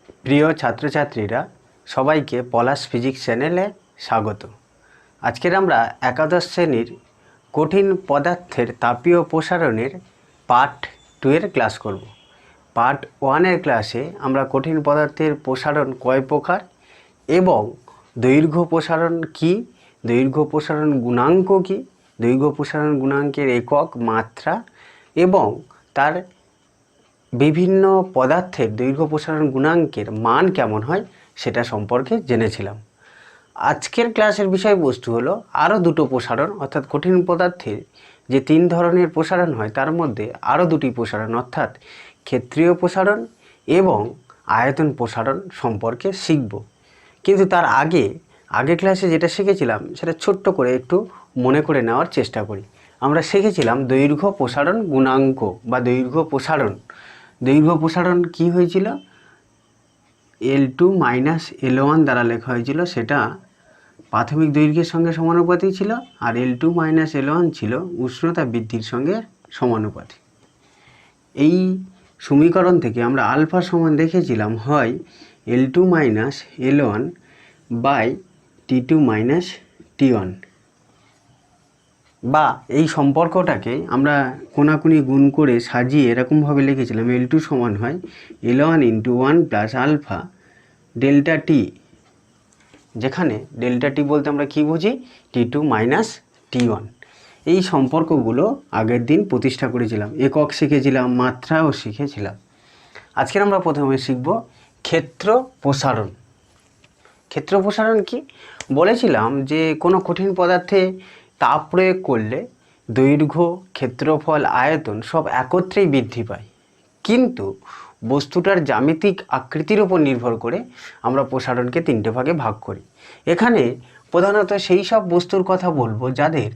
প্রিয় ছাত্রছাত্রীরা, সবাইকে পলাশ ফিজিক্স চ্যানেলে স্বাগত। আজকের আমরা একাদশ শ্রেণীর কঠিন পদার্থের তাপীয় প্রসারণের পার্ট 2 এর ক্লাস করব। পার্ট 1 এর ক্লাসে আমরা কঠিন পদার্থের প্রসারণ কয় প্রকার এবং দৈর্ঘ্য প্রসারণ কি, দৈর্ঘ্য প্রসারণ গুণাঙ্ক কি, দৈর্ঘ্য প্রসারণ গুণাঙ্কের একক, মাত্রা এবং তার বিভিন্ন পদার্থের দৈর্ঘ্য প্রসারণ গুণাঙ্কের মান কেমন হয় সেটা সম্পর্কে জেনেছিলাম। আজকের ক্লাসের বিষয়বস্তু হলো আরও দুটো প্রসারণ, অর্থাৎ কঠিন পদার্থের যে 3 ধরনের প্রসারণ হয় তার মধ্যে আরও দুটি প্রসারণ, অর্থাৎ ক্ষেত্রীয় প্রসারণ এবং আয়তন প্রসারণ সম্পর্কে শিখব। কিন্তু তার আগে ক্লাসে যেটা শিখেছিলাম সেটা ছোট্ট করে একটু মনে করে নেওয়ার চেষ্টা করি। আমরা শিখেছিলাম দৈর্ঘ্য প্রসারণ গুণাঙ্ক বা দৈর্ঘ্য প্রসারণ। দৈর্ঘ্য প্রসারণ কি হয়েছিল? L2 - L1 দ্বারা লেখা হয়েছিল, সেটা প্রাথমিক দৈর্ঘ্যের সঙ্গে সমানুপাতিক ছিল, আর L2 - L1 ছিল উষ্ণতা বৃদ্ধির সঙ্গে সমানুপাতিক। এই সমীকরণ থেকে আমরা আলফা সমান দেখেছিলাম হয় L2 - L1 by T2 - T1, বা এই সম্পর্কটাকে আমরা কোনাকুনি গুণ করে সাজিয়ে এরকমভাবে লিখেছিলাম L2 সমান হয় L1 × 1 প্লাস আলফা ডেল্টা টি, যেখানে ডেল্টা টি বলতে আমরা কি বুঝি? T2 - T1। এই সম্পর্কগুলো আগের দিন প্রতিষ্ঠা করেছিলাম, একক শিখেছিলাম, মাত্রাও শিখেছিলাম। আজকের আমরা প্রথমে শিখব ক্ষেত্র প্রসারণ। ক্ষেত্র প্রসারণ কি? বলেছিলাম যে কোনো কঠিন পদার্থে তাপ প্রয়োগ করলে দৈর্ঘ্য, ক্ষেত্রফল, আয়তন সব একত্রেই বৃদ্ধি পায়, কিন্তু বস্তুটার জ্যামিতিক আকৃতির উপর নির্ভর করে আমরা প্রসারণকে 3টে ভাগে ভাগ করি। এখানে প্রধানত সেই সব বস্তুর কথা বলবো যাদের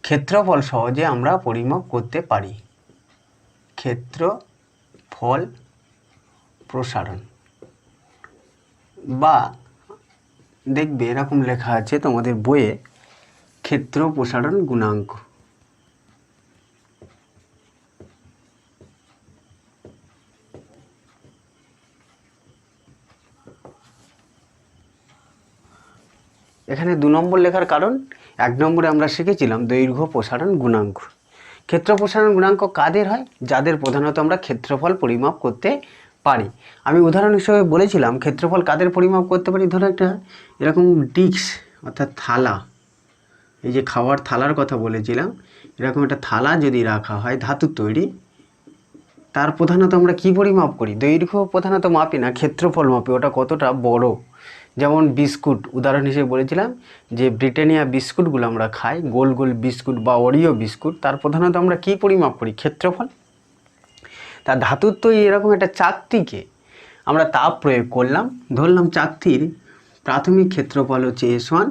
ক্ষেত্রফল সহজে আমরা পরিমাপ করতে পারি। ক্ষেত্রফল প্রসারণ, বা দেখবে এরকম লেখা আছে তোমাদের বইয়ে ক্ষেত্র প্রসারণ গুণাঙ্ক। এখানে 2 নম্বর লেখার কারণ, 1 নম্বরে আমরা শিখেছিলাম দৈর্ঘ্য প্রসারণ গুণাঙ্ক। ক্ষেত্র প্রসারণ গুণাঙ্ক কাদের হয়? যাদের প্রধানত আমরা ক্ষেত্রফল পরিমাপ করতে পারি। আমি উদাহরণ হিসেবে বলেছিলাম ক্ষেত্রফল কাদের পরিমাপ করতে পারি। ধরো একটা এরকম ডিস্ক অর্থাৎ থালা, এই যে খাওয়ার থালার কথা বলেছিলাম, এরকম একটা থালা যদি রাখা হয় ধাতুর তৈরি, তার প্রধানত আমরা কি পরিমাপ করি? দৈর্ঘ্য প্রধানত মাপি না, ক্ষেত্রফল মাপি, ওটা কতটা বড়। যেমন বিস্কুট উদাহরণ হিসেবে বলেছিলাম যে ব্রিটানিয়া বিস্কুটগুলো আমরা খাই, গোল গোল বিস্কুট বা ওরিও বিস্কুট, তার প্রধানত আমরা কি পরিমাপ করি? ক্ষেত্রফল। তা ধাতুর তৈরি এরকম একটা চাকতিকে আমরা তাপ প্রয়োগ করলাম, ধরলাম চাকতির প্রাথমিক ক্ষেত্রফল হচ্ছে S1,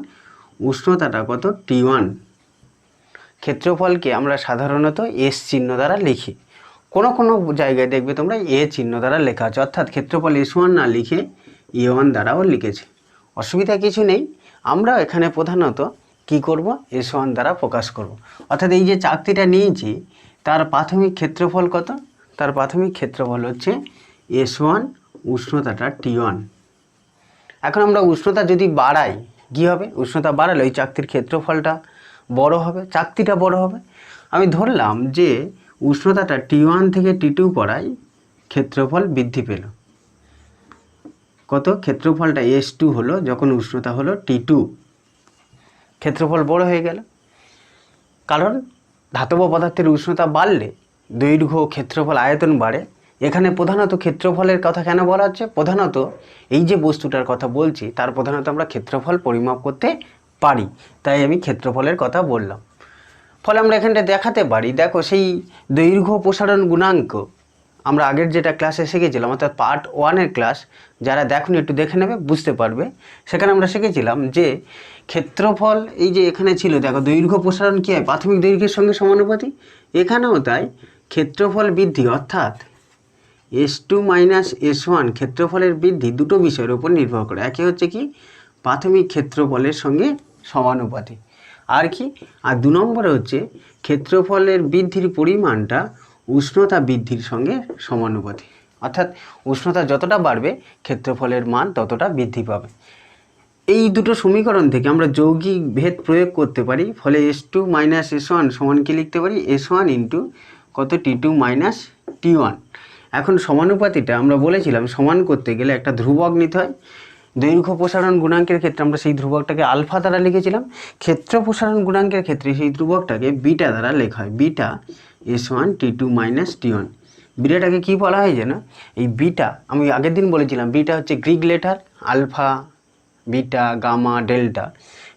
উষ্ণতাটা কত? T1। ক্ষেত্রফলকে আমরা সাধারণত S চিহ্ন দ্বারা লিখি, কোনো কোনো জায়গায় দেখবে তোমরা A চিহ্ন দ্বারা লেখা আছে, অর্থাৎ ক্ষেত্রফল S1 না লিখে A1 দ্বারাও লিখেছে, অসুবিধা কিছু নেই। আমরা এখানে প্রধানত কি করব? S1 দ্বারা প্রকাশ করব। অর্থাৎ এই যে চাকতিটা নিয়েছি তার প্রাথমিক ক্ষেত্রফল কত? তার প্রাথমিক ক্ষেত্রফল হচ্ছে S1, উষ্ণতাটা T1। এখন আমরা উষ্ণতা যদি বাড়াই কি হবে? উষ্ণতা বাড়ালে ওই চাকতির ক্ষেত্রফলটা বড় হবে, চাকতিটা বড় হবে। আমি ধরলাম যে উষ্ণতাটা T1 থেকে T2 করায় ক্ষেত্রফল বৃদ্ধি পেল। কত? ক্ষেত্রফলটা S2 হলো যখন উষ্ণতা হলো T2, ক্ষেত্রফল বড় হয়ে গেল। কারণ ধাতব পদার্থের উষ্ণতা বাড়লে দৈর্ঘ্য, ক্ষেত্রফল, আয়তন বাড়ে। এখানে প্রধানত ক্ষেত্রফলের কথা কেন বলা হচ্ছে? প্রধানত এই যে বস্তুটার কথা বলছি তার প্রধানত আমরা ক্ষেত্রফল পরিমাপ করতে পারি, তাই আমি ক্ষেত্রফলের কথা বললাম। ফলে আমরা এখানটা দেখাতে পারি, দেখো সেই দৈর্ঘ্য প্রসারণ গুণাঙ্ক আমরা আগের যেটা ক্লাসে শিখেছিলাম, অর্থাৎ পার্ট 1 এর ক্লাস, যারা দেখুন একটু দেখে নেবে, বুঝতে পারবে। সেখানে আমরা শিখেছিলাম যে ক্ষেত্রফল এই যে এখানে ছিল, দেখো দৈর্ঘ্য প্রসারণ কী হয়? প্রাথমিক দৈর্ঘ্যের সঙ্গে সমানুপাতিক। এখানেও তাই ক্ষেত্রফল বৃদ্ধি অর্থাৎ S2 - S1 ক্ষেত্রফলের বৃদ্ধি দুটো বিষয়ের উপর নির্ভর করে। একে হচ্ছে কি? প্রাথমিক ক্ষেত্রফলের সঙ্গে সমানুপাতিক। আর কি? আর 2 নম্বরে হচ্ছে ক্ষেত্রফলের বৃদ্ধির পরিমাণটা উষ্ণতা বৃদ্ধির সঙ্গে সমানুপাতিক। অর্থাৎ উষ্ণতা যতটা বাড়বে ক্ষেত্রফলের মান ততটা বৃদ্ধি পাবে। এই দুটো সমীকরণ থেকে আমরা যৌগিক ভেদ প্রয়োগ করতে পারি, ফলে S2 মাইনাস S1 সমান কি লিখতে পারি, S1 ইন্টু কত T2 মাইনাস T1। এখন সমানুপাতিটা আমরা বলেছিলাম সমান করতে গেলে একটা ধ্রুবক নিতে হয়। দৈর্ঘ্য প্রসারণ গুণাঙ্কের ক্ষেত্রে আমরা সেই ধ্রুবকটাকে আলফা দ্বারা লিখেছিলাম, ক্ষেত্র প্রসারণ গুণাঙ্কের ক্ষেত্রে সেই ধ্রুবকটাকে বিটা দ্বারা লেখা হয়, beta S1 T2 minus T1। বিটাটাকে কি বলা হয় যেন, এই বিটা আমি আগের দিন বলেছিলাম বিটা হচ্ছে Greek letter, alpha beta gamma delta.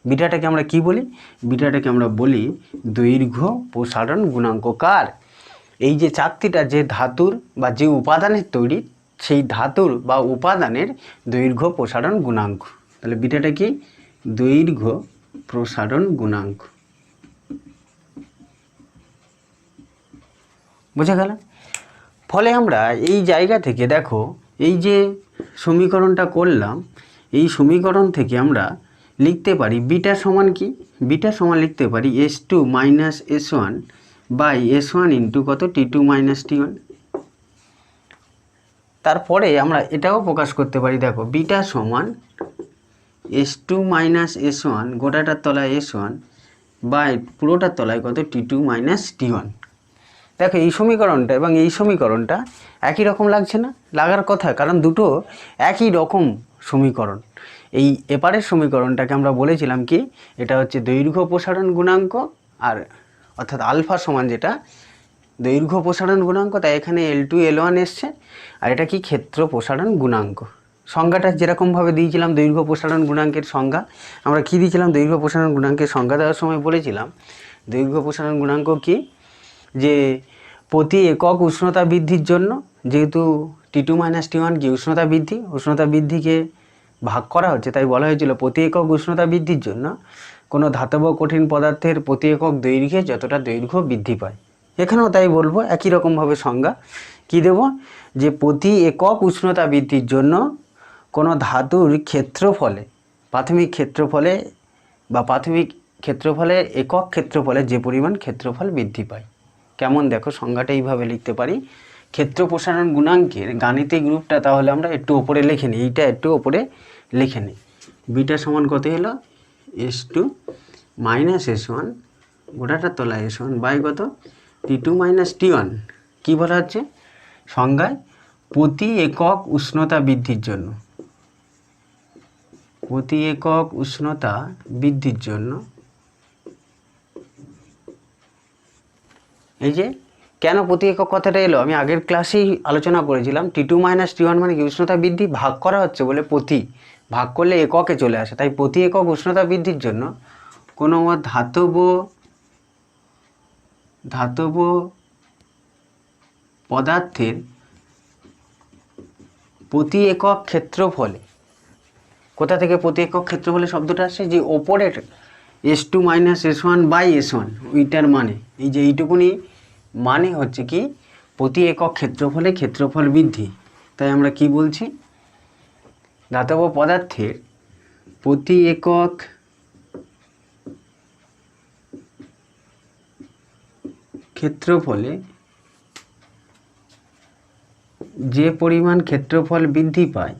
বিটাটাকে আমরা কি বলি, বিটাটাকে আমরা বলি দৈর্ঘ্য প্রসারণ গুণাঙ্ক। কার, এই যে চাকতিটা যে ধাতুর বা যে উপাদানের তৈরি, সেই ধাতুর বা উপাদানের দৈর্ঘ্য প্রসারণ গুণাঙ্ক। তাহলে বিটাটা কি, দৈর্ঘ্য প্রসারণ গুণাঙ্ক। বোঝা গেল? ফলে আমরা এই জায়গা থেকে দেখো এই যে সমীকরণটা করলাম, এই সমীকরণ থেকে আমরা লিখতে পারি বিটা সমান কি, বিটা সমান লিখতে পারি S2 minus S1 by S1 into কত T2 মাইনাস T1। তারপরে আমরা এটাও প্রকাশ করতে পারি, দেখো বিটা সমান S2 মাইনাস S1 গোটাটার তলায় S1 বাই পুরোটার তলায় কত T2 মাইনাস T1। দেখো এই সমীকরণটা এবং এই সমীকরণটা একই রকম লাগছে না, লাগার কথা, কারণ দুটো একই রকম সমীকরণ। এই এপারের সমীকরণটাকে আমরা বলেছিলাম কি, এটা হচ্ছে দৈর্ঘ্য প্রসারণ গুণাঙ্ক, আর অর্থাৎ আলফা সমান যেটা দৈর্ঘ্য প্রসারণ গুণাঙ্ক, তাই এখানে L2 L1 এসছে, আর এটা কি ক্ষেত্র প্রসারণ গুণাঙ্ক। সংজ্ঞাটা যেরকমভাবে দিয়েছিলাম দৈর্ঘ্য প্রসারণ গুণাঙ্কের সংজ্ঞা, আমরা কি দিয়েছিলাম, দৈর্ঘ্য প্রসারণ গুণাঙ্কের সংজ্ঞা দেওয়ার সময় বলেছিলাম দৈর্ঘ্য প্রসারণ গুণাঙ্ক কি, যে প্রতি একক উষ্ণতা বৃদ্ধির জন্য, যেহেতু T2 মাইনাস T1 কি উষ্ণতা বৃদ্ধি, উষ্ণতা বৃদ্ধিকে ভাগ করা হচ্ছে, তাই বলা হয়েছিল প্রতি একক উষ্ণতা বৃদ্ধির জন্য কোনো ধাতব কঠিন পদার্থের প্রতি একক দৈর্ঘ্যে যতটা দৈর্ঘ্য বৃদ্ধি পায়। এখানেও তাই বলবো একই রকমভাবে সংজ্ঞা কি দেব, যে প্রতি একক উষ্ণতা বৃদ্ধির জন্য কোনো ধাতুর ক্ষেত্রফলে, প্রাথমিক ক্ষেত্রফলে বা প্রাথমিক ক্ষেত্রফলে একক ক্ষেত্রফলে যে পরিমাণ ক্ষেত্রফল বৃদ্ধি পায়। কেমন দেখো সংজ্ঞাটা এইভাবে লিখতে পারি, ক্ষেত্র প্রসারণ গুণাঙ্কের গাণিতিক রূপটা তাহলে আমরা একটু ওপরে লিখে নিই, এইটা একটু ওপরে লিখে নিই। বিটা সমান কত হলো, S2 মাইনাস S1 গোটাটার তলায় S1 বাই কত T2 মাইনাস T1। কী বলা হচ্ছে সংজ্ঞায়, প্রতি একক উষ্ণতা বৃদ্ধির জন্য, প্রতি একক উষ্ণতা বৃদ্ধির জন্য, এই যে কেন প্রতি একক কথাটা এলো আমি আগের ক্লাসেই আলোচনা করেছিলাম, T2 মাইনাস T1 মানে কি উষ্ণতা বৃদ্ধি ভাগ করা হচ্ছে বলে প্রতি, ভাগ করলে এককে চলে আসে, তাই প্রতি একক উষ্ণতা বৃদ্ধির জন্য কোনো ধাতব পদার্থের প্রতি একক ক্ষেত্রফলে, কোথা থেকে প্রতি একক ক্ষেত্রফলে শব্দটা আসছে, যে ওপরের S2 minus S1 by S1 ওইটার মানে, এই যে এইটুকুনি মানে হচ্ছে কি প্রতি একক ক্ষেত্রফলে ক্ষেত্রফল বৃদ্ধি। তাই আমরা কি বলছি, ধাতব পদার্থের প্রতি একক ক্ষেত্রফলে যে পরিমাণ ক্ষেত্রফল বৃদ্ধি পায়,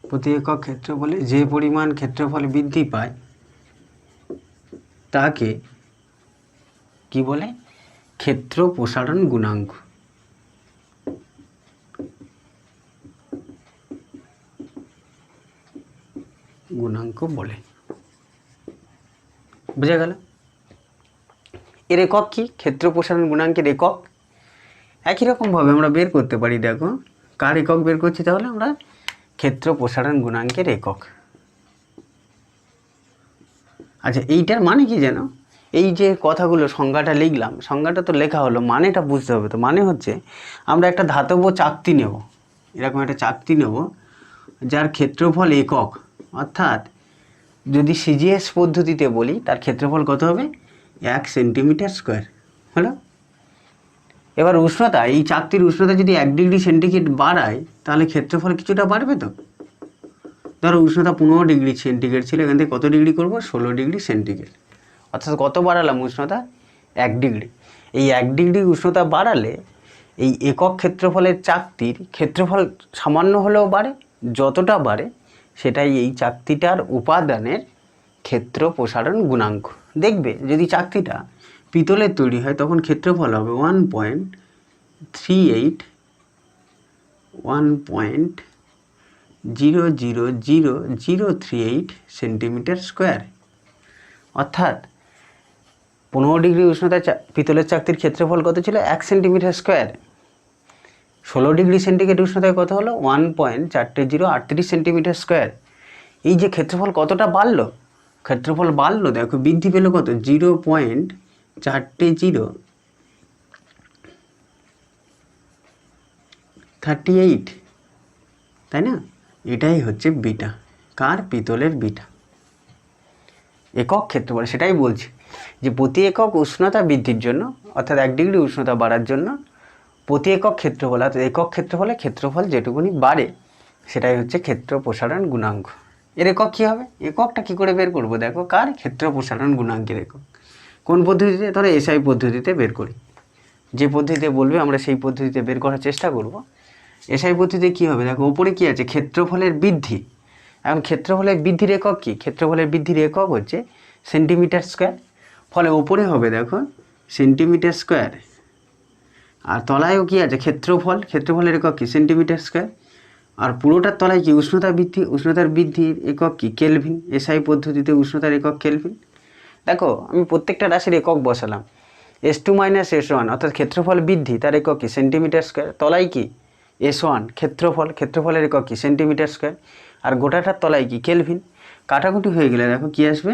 প্রতি একক ক্ষেত্রফলে যে পরিমাণ ক্ষেত্রফল বৃদ্ধি পায় তাকে কি বলে, ক্ষেত্র প্রসারণ গুণাঙ্ক। বলে, বুঝা গেল? এর একক কি, ক্ষেত্র প্রসারণ গুণাঙ্কের একক একই রকমভাবে আমরা বের করতে পারি। দেখো কার একক বের করছি, তাহলে আমরা ক্ষেত্র প্রসারণ গুণাঙ্কের একক। আচ্ছা এইটার মানে কি যেন, এই যে কথাগুলো সংজ্ঞাটা লিখলাম, সংজ্ঞাটা তো লেখা হলো, মানেটা বুঝতে হবে। তো মানে হচ্ছে আমরা একটা ধাতব চাকতি নেব, এরকম একটা চাকতি নেব যার ক্ষেত্রফল একক, অর্থাৎ যদি সিজিএস পদ্ধতিতে বলি তার ক্ষেত্রফল কত হবে, 1 সেন্টিমিটার স্কোয়ার হলো। এবার উষ্ণতা, এই চাকতির উষ্ণতা যদি 1 ডিগ্রি সেন্টিগ্রেড বাড়ায় তাহলে ক্ষেত্রফল কিছুটা বাড়বে। তো ধরো উষ্ণতা 15 ডিগ্রি সেন্টিগ্রেড ছিল, এখান থেকে কত ডিগ্রি করবো, 16 ডিগ্রি সেন্টিগ্রেড, অর্থাৎ কত বাড়ালাম উষ্ণতা, 1 ডিগ্রি। এই 1 ডিগ্রি উষ্ণতা বাড়ালে এই একক ক্ষেত্রফলের চাকতির ক্ষেত্রফল সামান্য হলেও বাড়ে, যতটা বাড়ে সেটাই এই চাকতিটার উপাদানের ক্ষেত্র প্রসারণ গুণাঙ্ক। দেখবে যদি চাকতিটা পিতলের তৈরি হয় তখন ক্ষেত্রফল হবে 1.0000038 সেন্টিমিটার স্কোয়ার। অর্থাৎ 15 ডিগ্রি উষ্ণতায় পিতলের চাকতির ক্ষেত্রফল কত ছিল? 1 সেন্টিমিটার স্কোয়ার। 16 ডিগ্রি সেন্টিগ্রেড উষ্ণতায় কত হলো? 1.4038 সেন্টিমিটার স্কোয়ার। এই যে ক্ষেত্রফল কতটা বাড়লো, ক্ষেত্রফল বাড়লো দেখো, বৃদ্ধি পেল কত? 0.4038, তাই না? এটাই হচ্ছে বিটা। কার? পিতলের বিটা। একক ক্ষেত্রফল, সেটাই বলছি যে প্রতি একক উষ্ণতা বৃদ্ধির জন্য, অর্থাৎ 1 ডিগ্রি উষ্ণতা বাড়ার জন্য প্রতি একক ক্ষেত্রফল, অর্থাৎ একক ক্ষেত্রফলে ক্ষেত্রফল যেটুকুনি বাড়ে সেটাই হচ্ছে ক্ষেত্র প্রসারণ গুণাঙ্ক। এর একক কী হবে? এককটা কী করে বের করবো দেখো, কার? ক্ষেত্র প্রসারণ গুণাঙ্কের একক। কোন পদ্ধতিতে? ধরো এসআই পদ্ধতিতে বের করি। যে পদ্ধতিতে বলবে আমরা সেই পদ্ধতিতে বের করার চেষ্টা করব। এসআই পদ্ধতিতে কী হবে দেখো, ওপরে কী আছে? ক্ষেত্রফলের বৃদ্ধি। এখন ক্ষেত্রফলের বৃদ্ধির একক কী? ক্ষেত্রফলের বৃদ্ধির একক হচ্ছে সেন্টিমিটার স্কোয়ার। ফলে ওপরে হবে দেখো সেন্টিমিটার স্কোয়ার, আর তলায়ও কী আছে? ক্ষেত্রফল। ক্ষেত্রফলের একক কী? Centimetre square. আর পুরোটার তলায় কি? উষ্ণতা বৃদ্ধি। উষ্ণতার বৃদ্ধির একক কি? কেলভিন। এসআই পদ্ধতিতে উষ্ণতার একক কেলভিন। দেখো আমি প্রত্যেকটা রাশির একক বসালাম। S2 - S1 অর্থাৎ ক্ষেত্রফল বৃদ্ধি, তার একক কি? Centimetre square. তলায় কি? S1 ক্ষেত্রফল, ক্ষেত্রফলের একক কি? Centimetre square. আর গোটাটার তলায় কি? কেলভিন। কাটাকুটি হয়ে গেলে দেখো কি আসবে?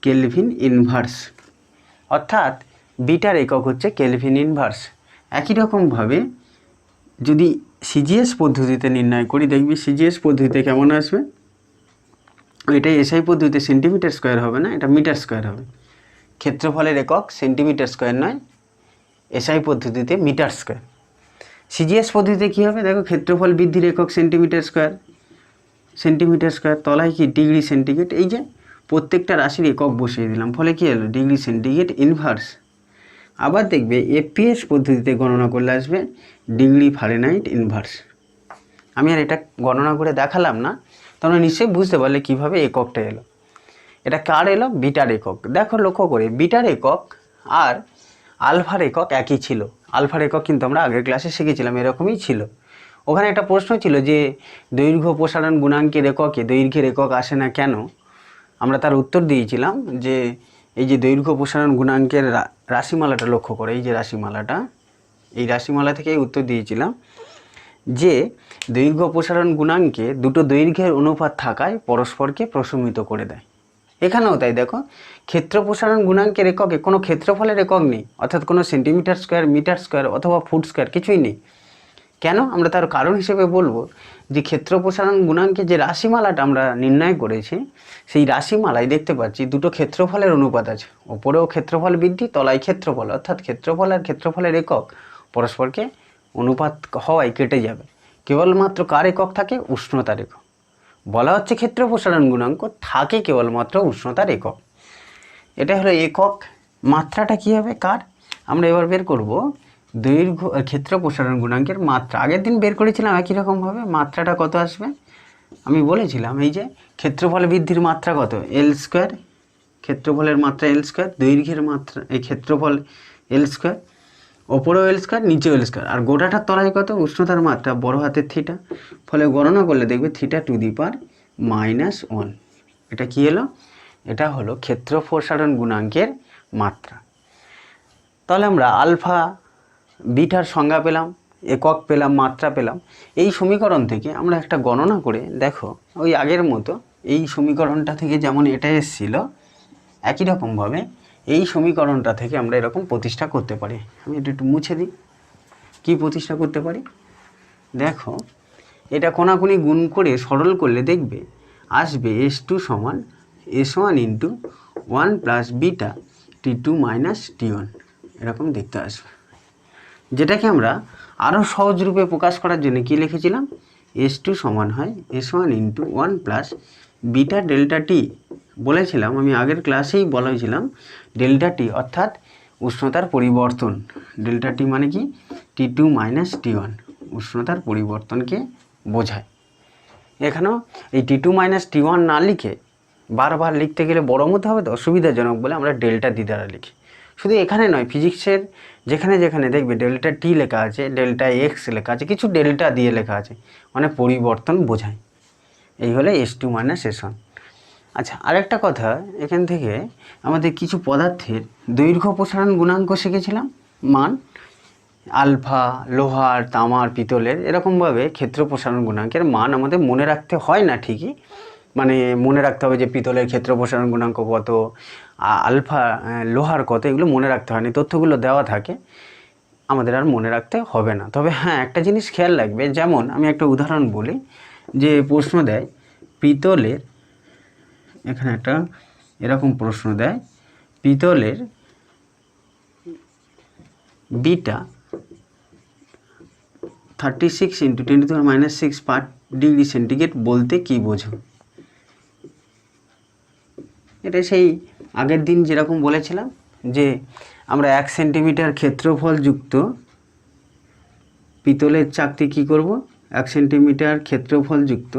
Kelvin inverse. অর্থাৎ বিটার একক হচ্ছে কেলভিন ইনভার্স। একই রকমভাবে যদি সিজিএস পদ্ধতিতে নির্ণয় করি, দেখবি সিজিএস পদ্ধতিতে কেমন আসবে? এটাই এসআই পদ্ধতিতে সেন্টিমিটার স্কোয়ার হবে না, এটা মিটার স্কোয়ার হবে। ক্ষেত্রফলের একক সেন্টিমিটার স্কোয়ার নয়, এসআই পদ্ধতিতে মিটার স্কোয়ার। সিজিএস পদ্ধতিতে কী হবে দেখো, ক্ষেত্রফল বৃদ্ধির একক সেন্টিমিটার স্কোয়ার। সেন্টিমিটার স্কোয়ার, তলায় কি? Degree centigrade. এই যে প্রত্যেকটা রাশির একক বসিয়ে দিলাম, ফলে কী হলো? Degree centigrade inverse. আবার দেখবে এপিএস পদ্ধতিতে গণনা করলে আসবে ডিগ্রি ফারেনহাইট ইনভার্স। আমি আর এটা গণনা করে দেখালাম না, তোমরা নিশ্চয়ই বুঝতে পারলে কীভাবে এককটা এলো। এটা কার এলো? বিটার একক। দেখো লক্ষ্য করে, বিটার একক আর আলফার একক একই ছিল। আলফার একক কিন্তু আমরা আগের ক্লাসে শিখেছিলাম, এরকমই ছিল। ওখানে একটা প্রশ্ন ছিল যে দৈর্ঘ্য প্রসারণ গুণাঙ্কের এককে দৈর্ঘ্যের একক আসে না কেন? আমরা তার উত্তর দিয়েছিলাম যে এই যে দৈর্ঘ্য প্রসারণ গুণাঙ্কের রাশিমালাটা লক্ষ্য করে, এই যে রাশিমালাটা, এই রাশিমালা থেকেই উত্তর দিয়েছিলাম যে দৈর্ঘ্য প্রসারণ গুণাঙ্কে দুটো দৈর্ঘ্যের অনুপাত থাকায় পরস্পরকে প্রশমিত করে দেয়। এখানেও তাই। দেখো ক্ষেত্র প্রসারণ গুণাঙ্কের এককে কোনো ক্ষেত্রফলের একক নেই, অর্থাৎ কোনো সেন্টিমিটার স্কোয়ার, মিটার স্কোয়ার অথবা ফুট স্কোয়ার কিছুই নেই। কেন? আমরা তার কারণ হিসেবে বলবো যে ক্ষেত্র প্রসারণ গুণাঙ্কে যে রাশিমালাটা আমরা নির্ণয় করেছি, সেই রাশিমালায় দেখতে পাচ্ছি দুটো ক্ষেত্রফলের অনুপাত আছে। ওপরেও ক্ষেত্রফল বৃদ্ধি, তলায় ক্ষেত্রফল, অর্থাৎ ক্ষেত্রফল আর ক্ষেত্রফলের একক পরস্পরকে অনুপাত হওয়ায় কেটে যাবে। কেবলমাত্র কার একক থাকে? উষ্ণতার একক। বলা হচ্ছে ক্ষেত্র প্রসারণ গুণাঙ্ক, থাকে কেবলমাত্র উষ্ণতার একক। এটা হলো একক। মাত্রাটা কী হবে কার? আমরা এবার বের করব দৈর্ঘ্য ক্ষেত্র প্রসারণ গুণাঙ্কের মাত্রা। আগের দিন বের করেছিলাম একই রকমভাবে। মাত্রাটা কত আসবে আমি বলেছিলাম, এই যে ক্ষেত্রফল বৃদ্ধির মাত্রা কত? এল স্কোয়ার। ক্ষেত্রফলের মাত্রা এল স্কোয়ার, দৈর্ঘ্যের মাত্রা এই ক্ষেত্রফল এল স্কোয়ার, ওপরেও এল স্কোয়ার, নিচেও এল স্কোয়ার। আর গোটাটার তলায় কত? উষ্ণতার মাত্রা বড় হাতের থিটা। ফলে গণনা করলে দেখবে থিটা টু দি পাওয়ার -1। এটা কি এলো? এটা হলো ক্ষেত্র প্রসারণ গুণাঙ্কের মাত্রা। তাহলে আমরা আলফা বিটার সংজ্ঞা পেলাম, একক পেলাম, মাত্রা পেলাম। এই সমীকরণ থেকে আমরা একটা গণনা করে দেখো, ওই আগের মতো এই সমীকরণটা থেকে যেমন এটা এসেছিল, একই রকমভাবে এই সমীকরণটা থেকে আমরা এরকম প্রতিষ্ঠা করতে পারি। আমি এটা একটু মুছে দিই। কি প্রতিষ্ঠা করতে পারি দেখো, এটা কোনাকুনি গুণ করে সরল করলে দেখবে আসবে S2 সমান S1 × 1 + বিটা T2 - T1, এরকম দেখতে আসবে। যেটাকে আমরা আরও সহজ রূপে প্রকাশ করার জন্য কি লিখেছিলাম? S2 সমান হয় S1 × 1 + বিটা ডেল্টা টি। বলেছিলাম আমি আগের ক্লাসেই বলেছিলাম ডেল্টা টি অর্থাৎ উষ্ণতার পরিবর্তন, ডেল্টা টি মানে কি T2 মাইনাস T1 উষ্ণতার পরিবর্তনকে বোঝায়। এখানেও এই T2 মাইনাস T1 না লিখে বারবার লিখতে গেলে বড় মধ্যে হবে তো অসুবিধাজনক বলে আমরা ডেল্টা ডি দ্বারা লিখি। শুধু এখানে নয়, ফিজিক্সের যেখানে যেখানে দেখবে ডেল্টা টি লেখা আছে, ডেল্টা এক্স লেখা আছে, কিছু ডেল্টা দিয়ে লেখা আছে, মানে পরিবর্তন বোঝায়। এই হলো S2 মাইনাস S1। আচ্ছা, আরেকটা কথা, এখান থেকে আমাদের কিছু পদার্থের দৈর্ঘ্য প্রসারণ গুণাঙ্ক শিখেছিলাম, মান আলফা, লোহার, তামার, পিতলের, এরকমভাবে ক্ষেত্র প্রসারণ গুণাঙ্কের মান আমাদের মনে রাখতে হয় না ঠিকই, মানে মনে রাখতে হবে যে পিতলের ক্ষেত্র প্রসারণ গুণাঙ্ক কত, আলফা লোহার কত, এগুলো মনে রাখতে হয় না, তথ্যগুলো দেওয়া থাকে, আমাদের আর মনে রাখতে হবে না। তবে হ্যাঁ, একটা জিনিস খেয়াল রাখবে, যেমন আমি একটা উদাহরণ বলি, যে প্রশ্ন দেয় পিতলের, এখানে একটা এরকম প্রশ্ন দেয়, পিতলের বিটা 36 × 10⁻⁶ পার ডিগ্রি সেন্টিগ্রেড বলতে কি বোঝো? এটা সেই আগের দিন যেরকম বলেছিলাম যে আমরা 1 সেন্টিমিটার ক্ষেত্রফল যুক্ত পিতলের চাকতি কি করব, 1 সেন্টিমিটার ক্ষেত্রফল যুক্ত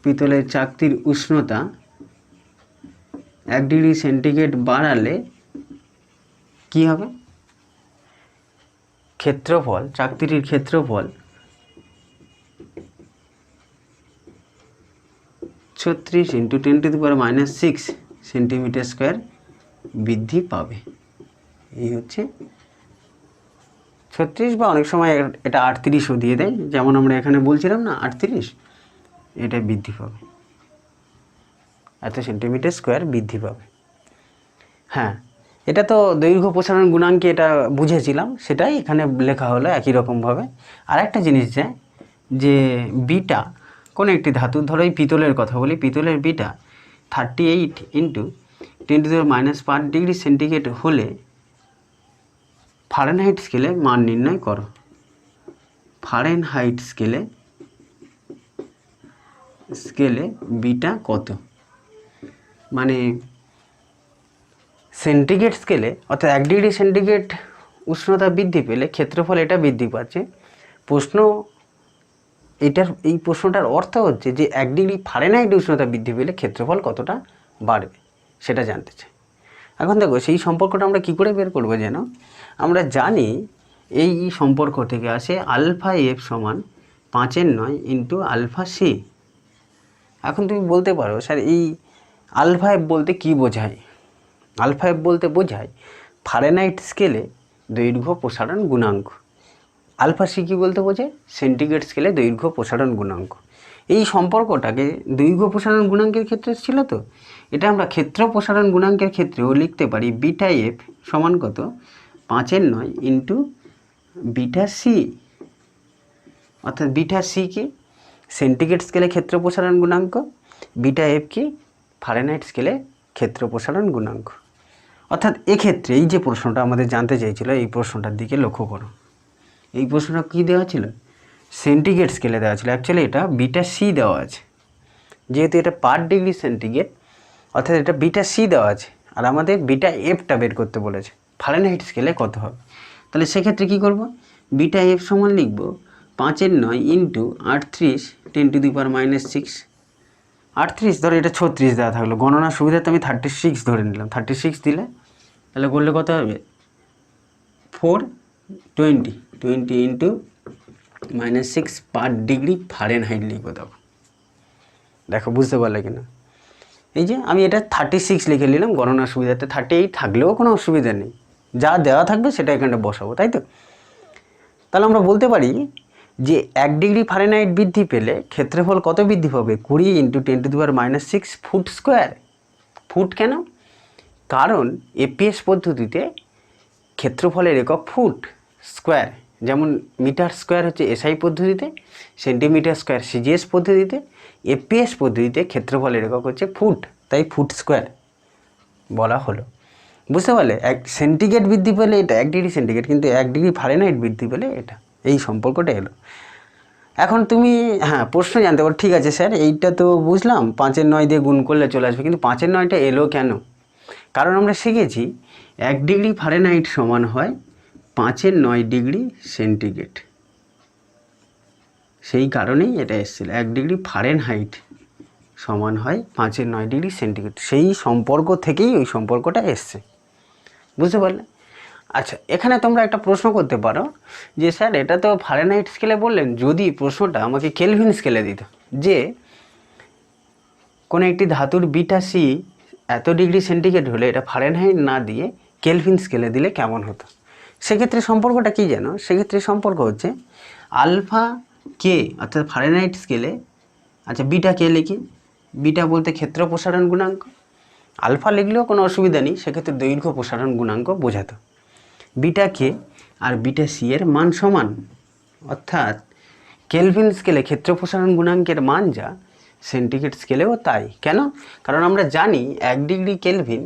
পিতলের চাকতির উষ্ণতা 1 ডিগ্রি সেন্টিগ্রেড বাড়ালে কি হবে? ক্ষেত্রফল, চাকতিটির ক্ষেত্রফল 36 × 10⁻⁶ সেন্টিমিটার স্কোয়ার বৃদ্ধি পাবে। এই হচ্ছে 36, বা অনেক সময় এটা 38ও দিয়ে দেয়, যেমন আমরা এখানে বলছিলাম না 38, এটা বৃদ্ধি পাবে, এত সেন্টিমিটার স্কোয়ার বৃদ্ধি পাবে। হ্যাঁ, এটা তো দৈর্ঘ্য প্রসারণ গুণাঙ্কে এটা বুঝেছিলাম, সেটাই এখানে লেখা হলো একই রকমভাবে। আর একটা জিনিস যে বিটা কোনো একটি ধাতু, ধরো এই পিতলের কথা বলি, পিতলের বিটা 38 × 10⁻⁻পার ডিগ্রি সেন্টিগ্রেড হলে ফারেনহাইট স্কেলে মান নির্ণয় করো। ফারেনহাইট স্কেলে বিটা কত? মানে সেন্টিগ্রেড স্কেলে, অর্থাৎ 1 ডিগ্রি সেন্টিগ্রেড উষ্ণতা বৃদ্ধি পেলে ক্ষেত্রফল এটা বৃদ্ধি পাচ্ছে। এই প্রশ্নটার অর্থ হচ্ছে যে 1 ডিগ্রি ফারেনহাইট উষ্ণতা বৃদ্ধি পেলে ক্ষেত্রফল কতটা বাড়বে সেটা জানতে চাই। এখন দেখো, সেই সম্পর্কটা আমরা কি করে বের করবো যেন? আমরা জানি এই সম্পর্ক থেকে আসে আলফা এফ সমান 5/9 × আলফা সি। এখন তুমি বলতে পারো স্যার এই আলফা এফ বলতে কি বোঝায়? আলফা এফ বলতে বোঝায় ফারেনহাইট স্কেলে দৈর্ঘ্য প্রসারণ গুণাঙ্ক। আলফা সি কী বলতে বোঝায়? সেন্টিগ্রেড স্কেলে দৈর্ঘ্য প্রসারণ গুণাঙ্ক। এই সম্পর্কটাকে দৈর্ঘ্য প্রসারণ গুণাঙ্কের ক্ষেত্রে ছিল তো, এটা আমরা ক্ষেত্র প্রসারণ গুণাঙ্কের ক্ষেত্রেও লিখতে পারি। বিটা এফ সমান কত? 5/9 × বিটা সি। অর্থাৎ বিটা সি কি? সেন্টিগ্রেড স্কেলে ক্ষেত্র প্রসারণ গুণাঙ্ক, বিটা এফ কি? ফারেনহাইট স্কেলে ক্ষেত্র প্রসারণ গুণাঙ্ক। অর্থাৎ এক্ষেত্রে এই যে প্রশ্নটা আমাদের জানতে চাইছিল, এই প্রশ্নটার দিকে লক্ষ্য করো। এই প্রশ্নটা কী দেওয়া ছিল? সেন্টিগ্রেড স্কেলে দেওয়া ছিল। অ্যাকচুয়ালি এটা বিটা সি দেওয়া আছে, যেহেতু এটা পার ডিগ্রি সেন্টিগ্রেড, অর্থাৎ এটা বিটা সি দেওয়া আছে, আর আমাদের বিটা এফটা বের করতে বলেছে ফারেনহাইট স্কেলে কত হবে। তাহলে সেক্ষেত্রে কী করব? বিটা এফ সমান লিখব 5/9 × 38 10⁻⁶। 38 ধরো, এটা 36 দেওয়া থাকলো, গণনার সুবিধাতে আমি 36 ধরে নিলাম। 36 দিলে তাহলে করলে কত হবে? 420 × -6 পার ডিগ্রি ফারেনহাইট লিখবো। দেখো বুঝতে পারলে কিনা? এই যে আমি এটা 36 লিখে নিলাম গণনার সুবিধাতে, 38 থাকলেও কোনো অসুবিধা নেই, যা দেওয়া থাকবে সেটা এখানে বসাবো, তাই তো? তাহলে আমরা বলতে পারি যে 1 ডিগ্রি ফারেনহাইট বৃদ্ধি পেলে ক্ষেত্রফল কত বৃদ্ধি পাবে? 20 × 10⁻⁶ ফুট স্কোয়ার। ফুট কেন? কারণ এপিএস পদ্ধতিতে ক্ষেত্রফলের একক ফুট স্কোয়ার, যেমন মিটার স্কোয়ার হচ্ছে এসআই পদ্ধতিতে, সেন্টিমিটার স্কোয়ার সিজিএস পদ্ধতিতে, এপিএস পদ্ধতিতে ক্ষেত্রফলের একক হচ্ছে ফুট, তাই ফুট স্কোয়ার বলা হলো। বুঝতে পারলে? 1 সেন্টিগ্রেড বৃদ্ধি পেলে এটা 1 ডিগ্রি সেন্টিগ্রেড, কিন্তু 1 ডিগ্রি ফারেনহাইট বৃদ্ধি পেলে এটা, এই সম্পর্কটা এলো। এখন তুমি হ্যাঁ প্রশ্ন জানতে পারো, ঠিক আছে স্যার এইটা তো বুঝলাম 5/9 দিয়ে গুণ করলে চলে আসবে, কিন্তু 5/9টা এলো কেন? কারণ আমরা শিখেছি 1 ডিগ্রি ফারেনহাইট সমান হয় 5/9 ডিগ্রি সেন্টিগ্রেড। সেই কারণেই এটা এসেছিল, 1 ডিগ্রি ফারেনহাইট সমান হয় 5/9 ডিগ্রি সেন্টিগ্রেড। সেই সম্পর্ক থেকেই ওই সম্পর্কটা এসছে, বুঝতে পারলে? আচ্ছা, এখানে তোমরা একটা প্রশ্ন করতে পারো যে স্যার এটা তো ফারেনহাইট স্কেলে বললেন, যদি প্রশ্নটা আমাকে কেলভিন স্কেলে দিত যে কোনো একটি ধাতুর বিটা সি এত ডিগ্রি সেন্টিগ্রেড হলে এটা ফারেনহাইট না দিয়ে কেলভিন স্কেলে দিলে কেমন হতো? সেক্ষেত্রে সম্পর্কটা কী জানো? সেক্ষেত্রে সম্পর্ক হচ্ছে আলফা কে, অর্থাৎ ফারেনহাইট স্কেলে, আচ্ছা বিটা কে লিখি, বিটা বলতে ক্ষেত্র প্রসারণ গুণাঙ্ক, আলফা লিখলেও কোনো অসুবিধা নেই, সেক্ষেত্রে দৈর্ঘ্য প্রসারণ গুণাঙ্ক বোঝাতো। বিটা কে আর বিটা সি এর মান সমান, অর্থাৎ কেলভিন স্কেলে ক্ষেত্র প্রসারণ গুণাঙ্কের মান যা, সেন্টিগ্রেড স্কেলেও তাই। কেন? কারণ আমরা জানি 1 ডিগ্রি কেলভিন,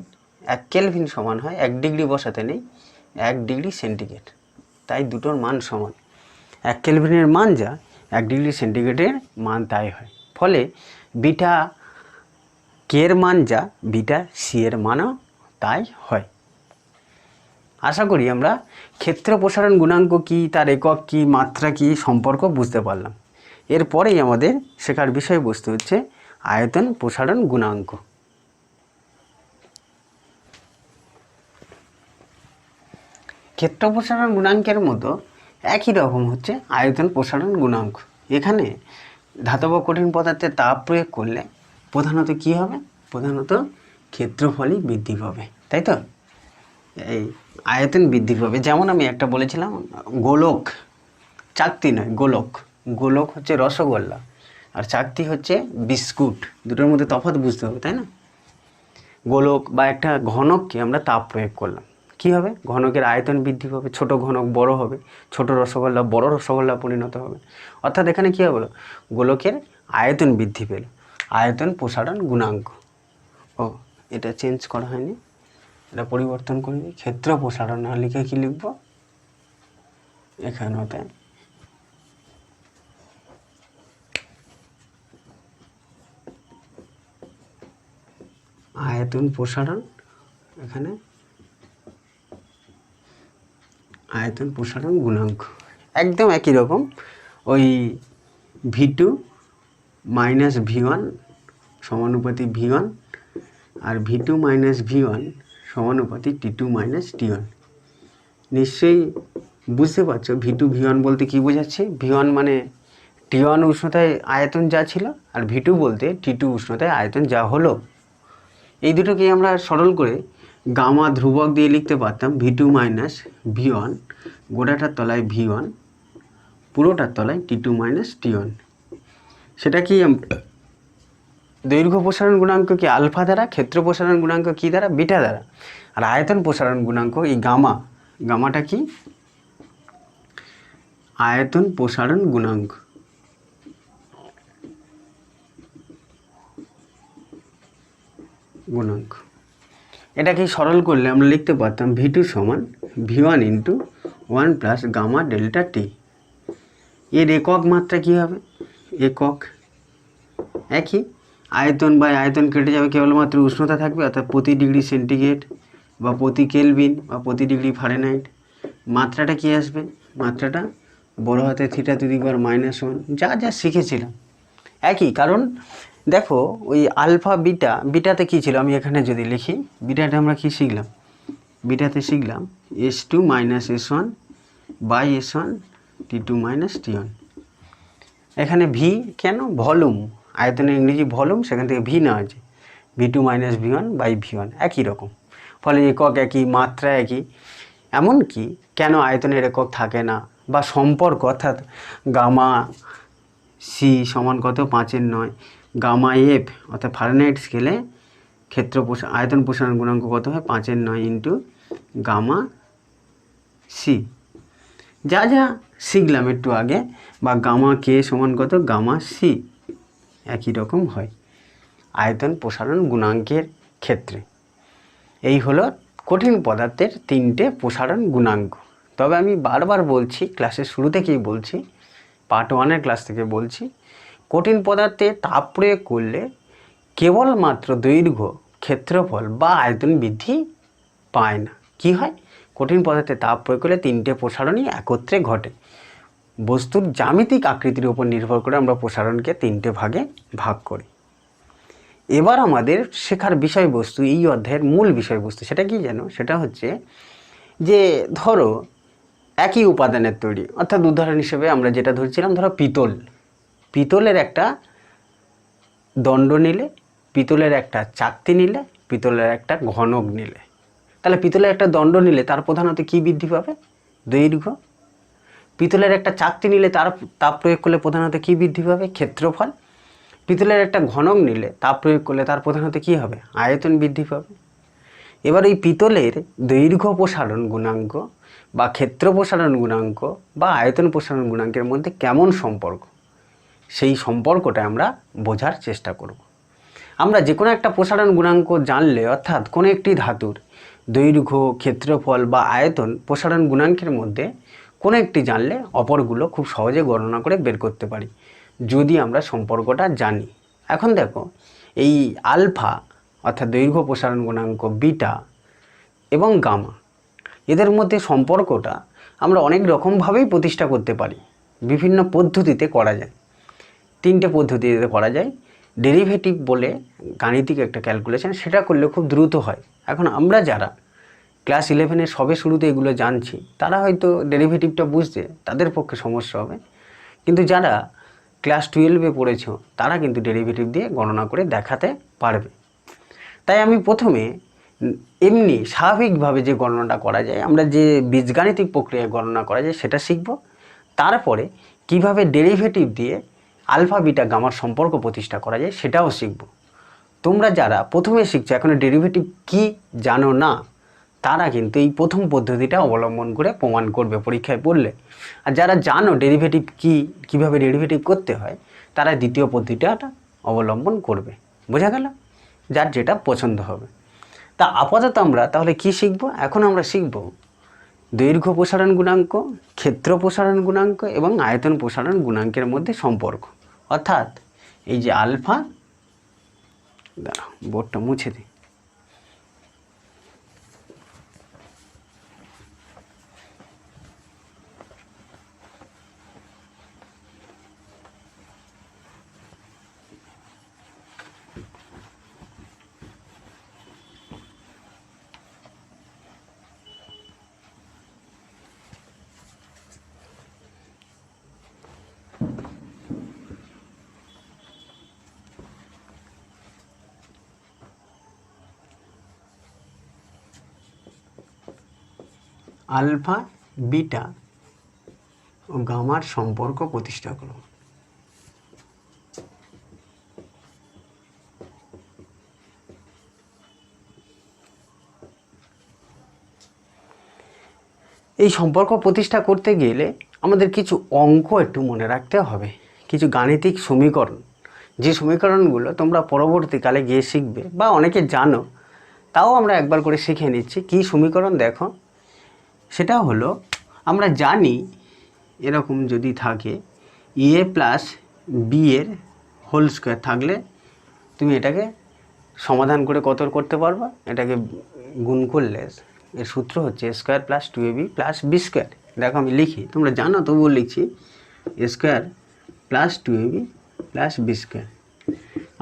1 কেলভিন সমান হয়, 1 ডিগ্রি বসাতে নেই, 1 ডিগ্রি সেন্টিগ্রেড, তাই দুটোর মান সমান। 1 কেলভিনের মান যা, 1 ডিগ্রি সেন্টিগ্রেডের মান তাই হয়। ফলে বিটা কে এর মান যা, বিটা সি এর মানও তাই হয়। আশা করি আমরা ক্ষেত্র প্রসারণ গুণাঙ্ক কী, তার একক কী, মাত্রা কী, সম্পর্ক বুঝতে পারলাম। এরপরেই আমাদের শেখার বিষয়বস্তু হচ্ছে আয়তন প্রসারণ গুণাঙ্ক। ক্ষেত্র প্রসারণ গুণাঙ্কের মতো একই রকম হচ্ছে আয়তন প্রসারণ গুণাঙ্ক। এখানে ধাতব কঠিন পদার্থে তাপ প্রয়োগ করলে প্রধানত কী হবে? প্রধানত ক্ষেত্রফলই বৃদ্ধি পাবে, তাই তো? এই আয়তন বৃদ্ধি পাবে। যেমন আমি একটা বলেছিলাম গোলক, চাকতি নয় গোলক, গোলক হচ্ছে রসগোল্লা আর চাকতি হচ্ছে বিস্কুট, দুটোর মধ্যে তফাৎ বুঝতে হবে, তাই না? গোলক বা একটা ঘনককে আমরা তাপ প্রয়োগ করলাম, কী হবে? ঘনকের আয়তন বৃদ্ধি পাবে, ছোট ঘনক বড় হবে, ছোট রসগোল্লা বড় রসগোল্লা পরিণত হবে। অর্থাৎ এখানে কী হবে? গোলকের আয়তন বৃদ্ধি পেল, আয়তন প্রসারণ গুণাঙ্ক। ও এটা চেঞ্জ করা হয়নি, এটা পরিবর্তন করে দিই, ক্ষেত্র প্রসারণ না লিখে কী লিখব এখানেতে আয়তন প্রসারণ, এখানে আয়তন প্রসারণ গুণাঙ্ক। একদম একই রকম, ওই V2 মাইনাস V1 সমানুপাতিক V1 আর V2 মাইনাস V1 সমানুপাতিক T2 মাইনাস T1। নিশ্চয়ই বুঝতে পারছো V2 V1 বলতে কী বোঝাচ্ছে? V1 মানে T1 উষ্ণতায় আয়তন যা ছিল, আর V2 বলতে T2 উষ্ণতায় আয়তন যা হলো। এই দুটোকে আমরা সরল করে গামা ধ্রুবক দিয়ে লিখতে পারতাম V2 মাইনাস V1, গোটাটার তলায় V1, পুরোটার তলায় T2 মাইনাস T1। সেটা কি দৈর্ঘ্য প্রসারণ গুণাঙ্ক কি আলফা দ্বারা, ক্ষেত্র প্রসারণ গুণাঙ্ক কি দ্বারা? বিটা দ্বারা। আর আয়তন প্রসারণ গুণাঙ্ক এই গামা, গামাটা কি? আয়তন প্রসারণ গুণাঙ্ক। গুণাঙ্ক এটাকে সরল করলে আমরা লিখতে পারতাম V2 সমান V1 into 1 plus gamma delta T. এর একক মাত্রা কী হবে? একক একই, আয়তন বাই আয়তন কেটে যাবে, কেবলমাত্র উষ্ণতা থাকবে, অর্থাৎ প্রতি ডিগ্রি সেন্টিগ্রেড বা প্রতি কেলভিন বা প্রতি ডিগ্রি ফারেনহাইট। মাত্রাটা কী আসবে? মাত্রাটা বড় হাতে θ⁻⁻1, যা যা শিখেছিলাম একই। কারণ দেখো ওই আলফা বিটা, বিটাতে কী ছিল আমি এখানে যদি লিখি, বিটাতে আমরা কী শিখলাম? বিটাতে শিখলাম S2 minus S1 by S1 T2 minus T1। এখানে ভি কেন? ভলিউম, আয়তনের ইংরেজি ভলিউম, সেখান থেকে ভি নেওয়া আছে, V2 minus V1 by V1 একই রকম। ফলে একক একই, মাত্রা একই। এমনকি কেন আয়তনের একক থাকে না বা সম্পর্ক, অর্থাৎ গামা সি সমান কত? 5/9, গামা এফ অর্থাৎ ফারেনহাইট স্কেলে ক্ষেত্র আয়তন প্রসারণ গুণাঙ্ক কত হয়? 5/9 ইন্টু গামা সি, যা যা শিখলাম একটু আগে, বা গামা কে সমান কত? গামা সি, একই রকম হয় আয়তন প্রসারণ গুণাঙ্কের ক্ষেত্রে। এই হলো কঠিন পদার্থের 3টে প্রসারণ গুণাঙ্ক। তবে আমি বারবার বলছি, ক্লাসের শুরু থেকেই বলছি পার্ট 1-এর ক্লাস থেকে বলছি, কঠিন পদার্থে তাপ প্রয়োগ করলে কেবলমাত্র দৈর্ঘ্য, ক্ষেত্রফল বা আয়তন বৃদ্ধি পায় না। কি হয়? কঠিন পদার্থে তাপ প্রয়োগ করলে 3টে প্রসারণই একত্রে ঘটে। বস্তুর জ্যামিতিক আকৃতির উপর নির্ভর করে আমরা প্রসারণকে 3টে ভাগে ভাগ করি। এবার আমাদের শেখার বিষয়বস্তু, এই অধ্যায়ের মূল বিষয়বস্তু সেটা কি জানো? সেটা হচ্ছে যে ধরো একই উপাদানের তৈরি, অর্থাৎ উদাহরণ হিসেবে আমরা যেটা ধরছিলাম, ধরো পিতলের একটা দণ্ড নিলে, পিতলের একটা চাকতি নিলে, পিতলের একটা ঘনক নিলে, তাহলে পিতলের একটা দণ্ড নিলে তার প্রধানত কি বৃদ্ধি পাবে? দৈর্ঘ্য। পিতলের একটা চাকতি নিলে তার তাপ প্রয়োগ করলে প্রধানত কি বৃদ্ধি পাবে? ক্ষেত্রফল। পিতলের একটা ঘনক নিলে তাপ প্রয়োগ করলে তার প্রধানত কি হবে? আয়তন বৃদ্ধি পাবে। এবার এই পিতলের দৈর্ঘ্য প্রসারণ গুণাঙ্ক বা ক্ষেত্র প্রসারণ গুণাঙ্ক বা আয়তন প্রসারণ গুণাঙ্কের মধ্যে কেমন সম্পর্ক, সেই সম্পর্কটা আমরা বোঝার চেষ্টা করব। আমরা যে কোনো একটা প্রসারণ গুণাঙ্ক জানলে, অর্থাৎ কোনো একটি ধাতুর দৈর্ঘ্য, ক্ষেত্রফল বা আয়তন প্রসারণ গুণাঙ্কের মধ্যে কোনো একটি জানলে অপরগুলো খুব সহজে গণনা করে বের করতে পারি, যদি আমরা সম্পর্কটা জানি। এখন দেখো, এই আলফা অর্থাৎ দৈর্ঘ্য প্রসারণ গুণাঙ্ক, বিটা এবং গামা, এদের মধ্যে সম্পর্কটা আমরা অনেক রকমভাবেই প্রতিষ্ঠা করতে পারি। বিভিন্ন পদ্ধতিতে করা যায়, 3টে পদ্ধতিতে করা যায়। ডেরিভেটিভ বলে গাণিতিক একটা ক্যালকুলেশন, সেটা করলে খুব দ্রুত হয়। এখন আমরা যারা ক্লাস 11-এর সবে শুরুতে এগুলো জানছি, তারা হয়তো ডেরিভেটিভটা বুঝতে তাদের পক্ষে সমস্যা হবে, কিন্তু যারা ক্লাস 12-এ পড়েছো তারা কিন্তু ডেরিভেটিভ দিয়ে গণনা করে দেখাতে পারবে। তাই আমি প্রথমে এমনি স্বাভাবিকভাবে যে গণনাটা করা যায়, আমরা যে বীজগাণিতিক প্রক্রিয়ায় গণনা করা যায় সেটা শিখব। তারপরে কিভাবে ডেরিভেটিভ দিয়ে আলফা, বিটা, গামার সম্পর্ক প্রতিষ্ঠা করা যায় সেটাও শিখব। তোমরা যারা প্রথমে শিখছো, এখনো ডেরিভেটিভ কি জানো না, তারা কিন্তু এই প্রথম পদ্ধতিটা অবলম্বন করে প্রমাণ করবে পরীক্ষায় পড়লে। আর যারা জানো ডেরিভেটিভ কি, কিভাবে ডেরিভেটিভ করতে হয়, তারা দ্বিতীয় পদ্ধতিটা অবলম্বন করবে। বোঝা গেল? যার যেটা পছন্দ হবে। তা আপাতত আমরা তাহলে কি শিখব? এখন আমরা শিখব দৈর্ঘ্য প্রসারণ গুণাঙ্ক, ক্ষেত্র প্রসারণ গুণাঙ্ক এবং আয়তন প্রসারণ গুণাঙ্কের মধ্যে সম্পর্ক। অর্থাৎ এই যে আলফা, দাঁড়াও বোর্ডটা মুছে দিই, আলফা, বিটা ও গামার সম্পর্ক প্রতিষ্ঠা করো। এই সম্পর্ক প্রতিষ্ঠা করতে গেলে আমাদের কিছু অঙ্ক একটু মনে রাখতে হবে, কিছু গাণিতিক সমীকরণ, যে সমীকরণগুলো তোমরা পরবর্তীকালে গিয়ে শিখবে বা অনেকে জানো, তাও আমরা একবার করে শিখে নিচ্ছি। কি সমীকরণ দেখো, সেটা হলো, আমরা জানি এরকম যদি থাকে এ প্লাস বি এর হোল স্কোয়ার থাকলে তুমি এটাকে সমাধান করে কত করতে পারবা? এটাকে গুণ করলে এর সূত্র হচ্ছে A square plus 2ab plus B square. দেখো আমি লিখি, তোমরা জানো তবুও লিখছি, A square plus 2ab plus B square.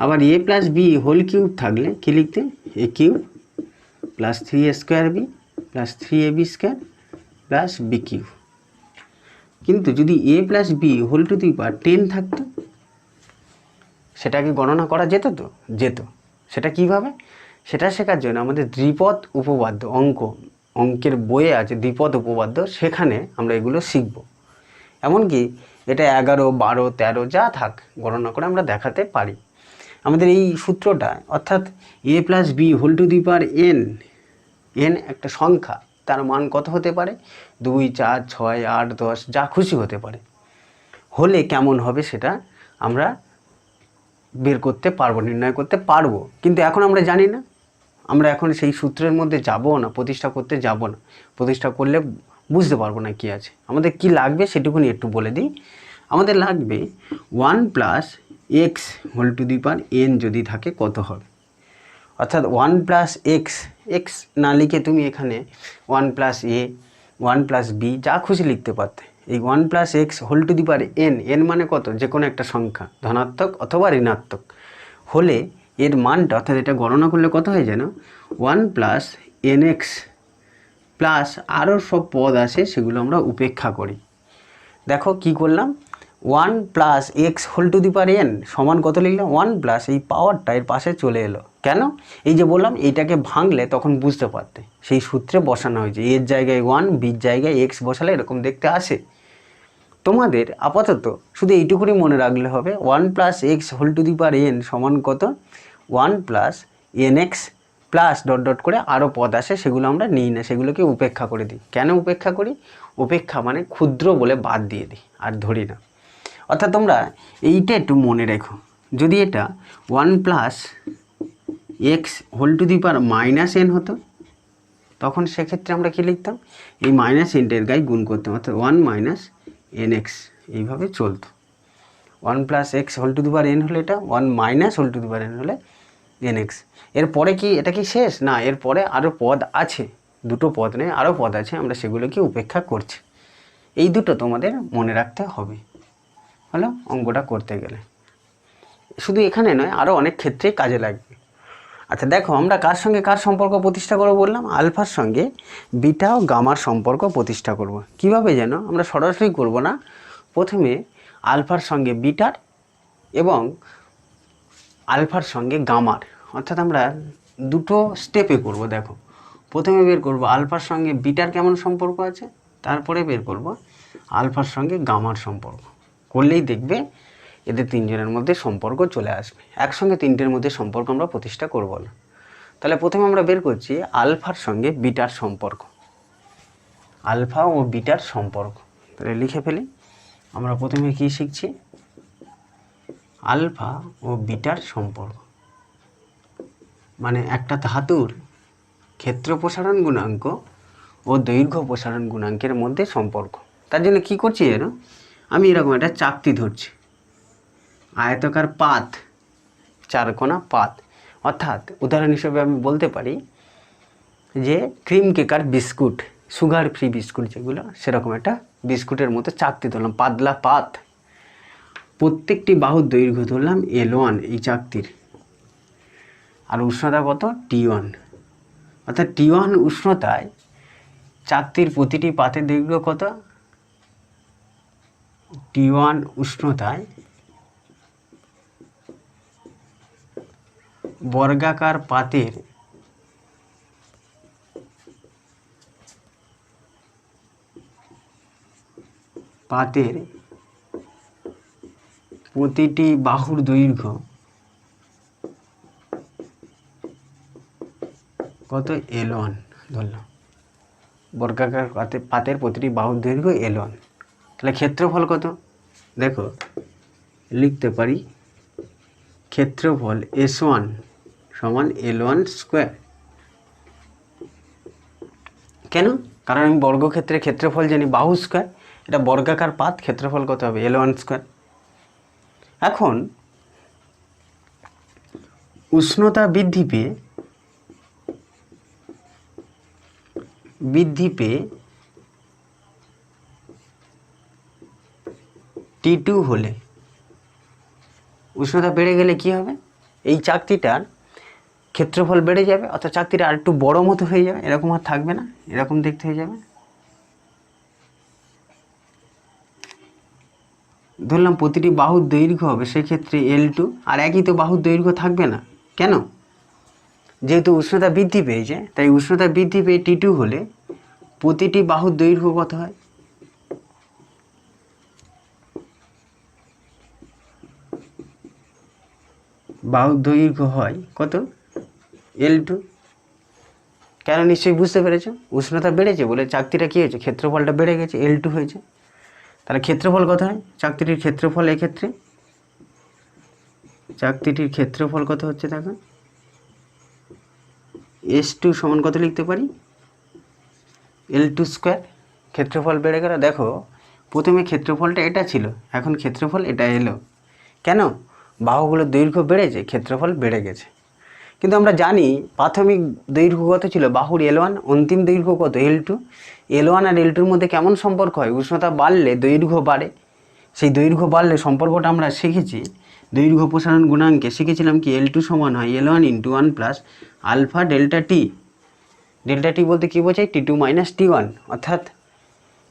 আবার A plus B whole cube থাকলে কি লিখতে? A cube plus 3a square B plus 3ab square plus B cube. কিন্তু যদি A plus B whole to the power 10 থাকতো, সেটাকে গণনা করা যেত তো? যেত। সেটা কিভাবে? সেটা শেখার জন্য আমাদের দ্বিপদ উপপাদ্য, অঙ্কের বইয়ে আছে দ্বিপদ উপপাদ্য, সেখানে আমরা এগুলো শিখব। এমনকি এটা 11, 12, 13 যা থাক গণনা করে আমরা দেখাতে পারি। আমাদের এই সূত্রটা, অর্থাৎ A plus B whole to the power N একটা সংখ্যা, তার মান কত হতে পারে? 2, 4, 6, 8, 10 যা খুশি হতে পারে। হলে কেমন হবে সেটা আমরা বের করতে পারবো, নির্ণয় করতে পারবো, কিন্তু এখন আমরা জানি না। আমরা এখন সেই সূত্রের মধ্যে যাবো না, প্রতিষ্ঠা করতে যাব না। প্রতিষ্ঠা করলে বুঝতে পারবো না কি আছে। আমাদের কি লাগবে সেটুকুনি একটু বলে দিই। আমাদের লাগবে 1 plus x whole to the power n যদি থাকে কত হবে, অর্থাৎ 1 প্লাস এক্স, এক্স না লিখে তুমি এখানে 1 প্লাস এ, 1 প্লাস বি যা খুশি লিখতে পারতে। এই 1 plus x whole to the power n, n মানে কত, যে কোনো একটা সংখ্যা ধনাত্মক অথবা ঋণাত্মক হলে এর মানটা, অর্থাৎ এটা গণনা করলে কত হয় যেন 1 প্লাস এন এক্স প্লাস আরও সব পদ আছে সেগুলো আমরা উপেক্ষা করি। দেখো কি করলাম, 1 plus x whole to the power n সমান কত লিখলাম, 1 প্লাস এই পাওয়ারটা এর পাশে চলে এলো। কেন, এই যে বললাম এইটাকে ভাঙলে তখন বুঝতে পারতে, সেই সূত্রে বসানো হয়েছে, এর জায়গায় 1, বির জায়গায় এক্স বসালে এরকম দেখতে আসে। তোমাদের আপাতত শুধু এইটুকুনি মনে রাখলে হবে, 1 plus x whole to the power n সমান কত, 1 plus n x plus dot dot করে আরও পদ আসে, সেগুলো আমরা নিই না, সেগুলোকে উপেক্ষা করে দিই। কেন উপেক্ষা করি, উপেক্ষা মানে ক্ষুদ্র বলে বাদ দিয়ে দিই, আর ধরি না। অর্থাৎ তোমরা এইটা একটু মনে রেখো, যদি এটা 1 plus x whole to the power minus n হতো, তখন সেক্ষেত্রে আমরা কী লিখতাম, এই মাইনাস এনটের গায়ে গুণ করতাম, অর্থাৎ 1 মাইনাস এন এক্স, এইভাবে চলতো। 1 plus x whole to the power n হলে এটা, 1 minus whole to the power n হলে এন এক্স। এরপরে কি এটা কি শেষ না, এরপরে আরও পদ আছে, দুটো পদ নেই আরও পদ আছে, আমরা সেগুলোকে উপেক্ষা করছি। এই দুটো তোমাদের মনে রাখতে হবে, হলো অঙ্কটা করতে গেলে। শুধু এখানে নয়, আরও অনেক ক্ষেত্রেই কাজে লাগবে। আচ্ছা দেখো, আমরা কার সঙ্গে কার সম্পর্ক প্রতিষ্ঠা করব বললাম, আলফার সঙ্গে বিটা ও গামার সম্পর্ক প্রতিষ্ঠা করব। কিভাবে যেন, আমরা সরাসরি করব না, প্রথমে আলফার সঙ্গে বিটার এবং আলফার সঙ্গে গামার, অর্থাৎ আমরা দুটো স্টেপে করব। দেখো, প্রথমে বের করব আলফার সঙ্গে বিটার কেমন সম্পর্ক আছে, তারপরে বের করব আলফার সঙ্গে গামার সম্পর্ক। করলেই দেখবে এদের তিনজনের মধ্যে সম্পর্ক চলে আসবে। একসঙ্গে তিনটের মধ্যে সম্পর্ক আমরা প্রতিষ্ঠা করব না। তাহলে প্রথমে আমরা বের করছি আলফার সঙ্গে বিটার সম্পর্ক, আলফা ও বিটার সম্পর্ক। তাহলে লিখে ফেলি, আমরা প্রথমে কি শিখছি, আলফা ও বিটার সম্পর্ক, মানে একটা ধাতুর ক্ষেত্র প্রসারণ গুণাঙ্ক ও দৈর্ঘ্য প্রসারণ গুণাঙ্কের মধ্যে সম্পর্ক। তার জন্য কি করছি যেন, আমি এরকম একটা চাকতি ধরছি, আয়তাকার পাত, চারকোনা পাত, অর্থাৎ উদাহরণ হিসেবে আমি বলতে পারি যে cream cracker biscuit, sugar free biscuit যেগুলো, সেরকম একটা বিস্কুটের মতো চাকতি ধরলাম, পাতলা পাত। প্রত্যেকটি বাহুর দৈর্ঘ্য ধরলাম L1 এই চাকতির, আর উষ্ণতা কত T1, অর্থাৎ T1 উষ্ণতায় চাকতির প্রতিটি পাতের দৈর্ঘ্য কত, T1 উষ্ণতায় বর্গাকার পাতের প্রতিটি বাহুর দৈর্ঘ্য কত L1 ধরলাম, বর্গাকার পাতের প্রতিটি বাহুর দৈর্ঘ্য L1। তাহলে ক্ষেত্রফল কত, দেখো লিখতে পারি ক্ষেত্রফল S1 সমান L1 স্কোয়ার। কেন, কারণ আমি বর্গক্ষেত্রের ক্ষেত্রফল জানি বাহু স্কোয়ার, এটা বর্গাকার পাত, ক্ষেত্রফল কত হবে L1 স্কোয়ার। এখন উষ্ণতা বৃদ্ধি পেয়ে T2 হলে, উষ্ণতা বেড়ে গেলে কি হবে, এই চাকতিটার ক্ষেত্রফল বেড়ে যাবে, অর্থাৎ চাকতিটা আর একটু বড় মতো হয়ে যাবে, এরকম আর থাকবে না, এরকম দেখতে হয়ে যাবে। ধরলাম প্রতিটি বাহুর দৈর্ঘ্য হবে সেক্ষেত্রে L2, আর একই তো বাহুর দৈর্ঘ্য থাকবে না। কেন, যেহেতু উষ্ণতা বৃদ্ধি পেয়েছে, তাই উষ্ণতা বৃদ্ধি পেয়ে T2 হলে প্রতিটি বাহুর দৈর্ঘ্য কত হয়, বাহুর দৈর্ঘ্য হয় কত L2। কেন, নিশ্চয়ই বুঝতে পেরেছো, উষ্ণতা বেড়েছে বলে চাকতিটা কী হয়েছে, ক্ষেত্রফলটা বেড়ে গেছে, L2 হয়েছে। তাহলে ক্ষেত্রফল কত হয়, চাকতিটির ক্ষেত্রফল, এক্ষেত্রে চাকতিটির ক্ষেত্রফল কত হচ্ছে, দেখো S2 সমান কত লিখতে পারি L2 স্কোয়ার। ক্ষেত্রফল বেড়ে গেলে দেখো প্রথমে ক্ষেত্রফলটা এটা ছিল, এখন ক্ষেত্রফল এটা এলো। কেন? বাহুগুলোর দৈর্ঘ্য বেড়েছে, ক্ষেত্রফল বেড়ে গেছে। কিন্তু আমরা জানি প্রাথমিক দৈর্ঘ্য কত ছিল বাহুর L1, অন্তিম দৈর্ঘ্য কত L2। L1 আর L2-র মধ্যে কেমন সম্পর্ক হয়? উষ্ণতা বাড়লে দৈর্ঘ্য বাড়ে। সেই দৈর্ঘ্য বাড়লে সম্পর্কটা আমরা শিখেছি দৈর্ঘ্য প্রসারণ গুণাঙ্কে, শিখেছিলাম কি L2 সমান হয় L1 × 1 প্লাস আলফা ডেল্টা টি। ডেল্টা টি বলতে কী বোঝায়? T2 - T1 অর্থাৎ,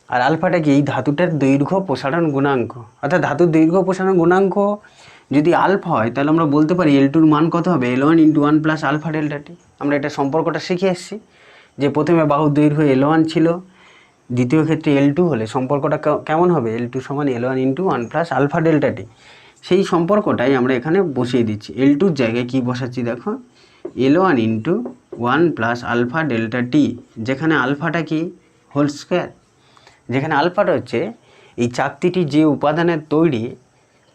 আর আলফাটা কি? এই ধাতুটার দৈর্ঘ্য প্রসারণ গুণাঙ্ক। অর্থাৎ ধাতুর দৈর্ঘ্য প্রসারণ গুণাঙ্ক যদি আলফা হয় তাহলে আমরা বলতে পারি L2-র মান কত হবে? L1 × 1 প্লাস আলফা ডেল্টা টি। আমরা এটা সম্পর্কটা শিখে এসেছি যে প্রথমে বাহুর দৈর্ঘ্য L1 ছিল, দ্বিতীয় ক্ষেত্রে L2 হলে সম্পর্কটা কেমন হবে? L2 সমান L1 × 1 প্লাস আলফা ডেল্টা টি। সেই সম্পর্কটাই আমরা এখানে বসিয়ে দিচ্ছি। L2-র জায়গায় কী বসাচ্ছি দেখো? L1 × 1 প্লাস আলফা ডেল্টা টি, যেখানে আলফাটা কি? Whole square. যেখানে আলফাটা হচ্ছে এই চাকতিটি যে উপাদানের তৈরি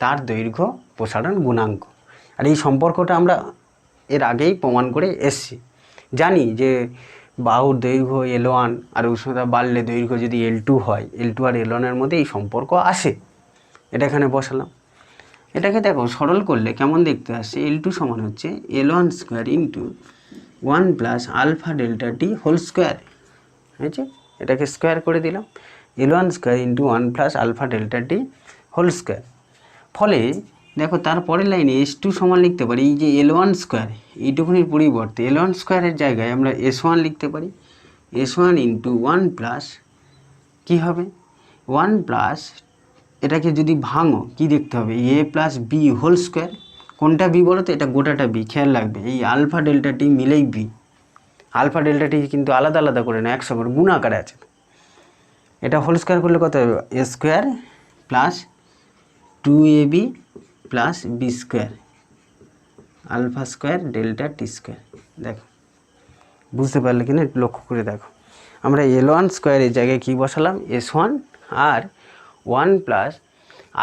তার দৈর্ঘ্য প্রসারণ গুণাঙ্ক। আর এই সম্পর্কটা আমরা এর আগেই প্রমাণ করে এসছি। জানি যে বাহুর দৈর্ঘ্য L1 আর উষ্ণতা বাড়লে দৈর্ঘ্য যদি L2 হয়, L2 আর L1-এর মধ্যে এই সম্পর্ক আসে। এটা এখানে বসালাম। এটাকে দেখো সরল করলে কেমন দেখতে আসছে? L2 সমান হচ্ছে L1 square × 1 plus alpha delta T whole square. হয়েছে? এটাকে স্কোয়ার করে দিলাম। L1 square × 1 plus alpha delta T whole square. ফলে দেখো তারপরের লাইনে S2 সমান লিখতে পারি এই যে L1 স্কোয়ার, এইটুকুনির পরিবর্তে L1 স্কোয়ারের জায়গায় আমরা S1 লিখতে পারি। S1 × 1 প্লাস কী হবে? 1 প্লাস, এটাকে যদি ভাঙো কি দেখতে হবে? A plus B whole square. কোনটা B বলো তো? এটা গোটাটা B। খেয়াল রাখবে এই আলফা ডেল্টা টি মিলেই B। আলফা ডেল্টা টি কিন্তু আলাদা আলাদা করে না, একসঙ্গে গুণ আকারে আছে। এটা হোল স্কোয়ার করলে কত হবে? A square plus 2AB plus B square alpha square delta t square. দেখো বুঝতে পারলে কিনা লক্ষ্য করে দেখো। আমরা L1 স্কোয়ারের জায়গায় কী বসালাম? S1, আর 1 plus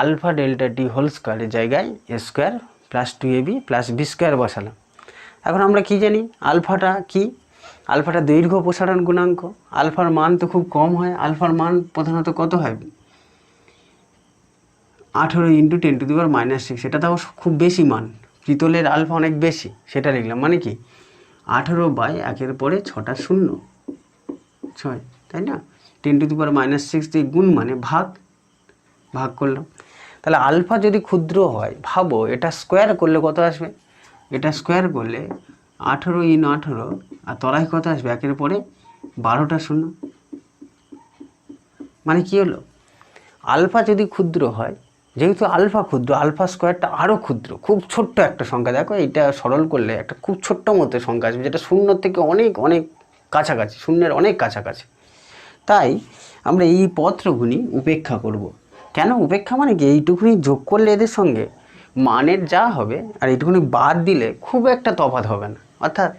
alpha delta T whole স্কোয়ারের জায়গায় A square plus 2AB plus B square বসালাম। এখন আমরা কি জানি? আলফাটা কি? আলফাটা দৈর্ঘ্য প্রসারণ গুণাঙ্ক। আলফার মান তো খুব কম হয়। আলফার মান প্রধানত কত হয়? 18 × 10⁻⁻6। এটা তাও খুব বেশি মান। পিতলের আলফা অনেক বেশি, সেটা লিখলাম। মানে কি? 18/1-এর পরে 6টা শূন্য, 6, তাই না? 10⁻⁻6 দিয়ে গুণ মানে ভাগ করলাম। তাহলে আলফা যদি ক্ষুদ্র হয়, ভাবো এটা স্কোয়ার করলে কত আসবে? এটা স্কোয়ার করলে 18 × 18, আর তলায় কত আসবে? 1-এর পরে 12টা শূন্য। মানে কি হলো? আলফা যদি ক্ষুদ্র হয়, যেহেতু আলফা ক্ষুদ্র, আলফা স্কোয়ারটা আরও ক্ষুদ্র, খুব ছোট্ট একটা সংখ্যা। দেখো এটা সরল করলে একটা খুব ছোট্ট মতো সংখ্যা আসবে, যেটা শূন্যর থেকে অনেক অনেক কাছাকাছি, শূন্যের অনেক কাছাকাছি। তাই আমরা এই পত্রগুলি উপেক্ষা করব। কেন উপেক্ষা? মানে কি? এইটুকুনি যোগ করলে এদের সঙ্গে মানের যা হবে আর এইটুকুনি বাদ দিলে খুব একটা তফাৎ হবে না। অর্থাৎ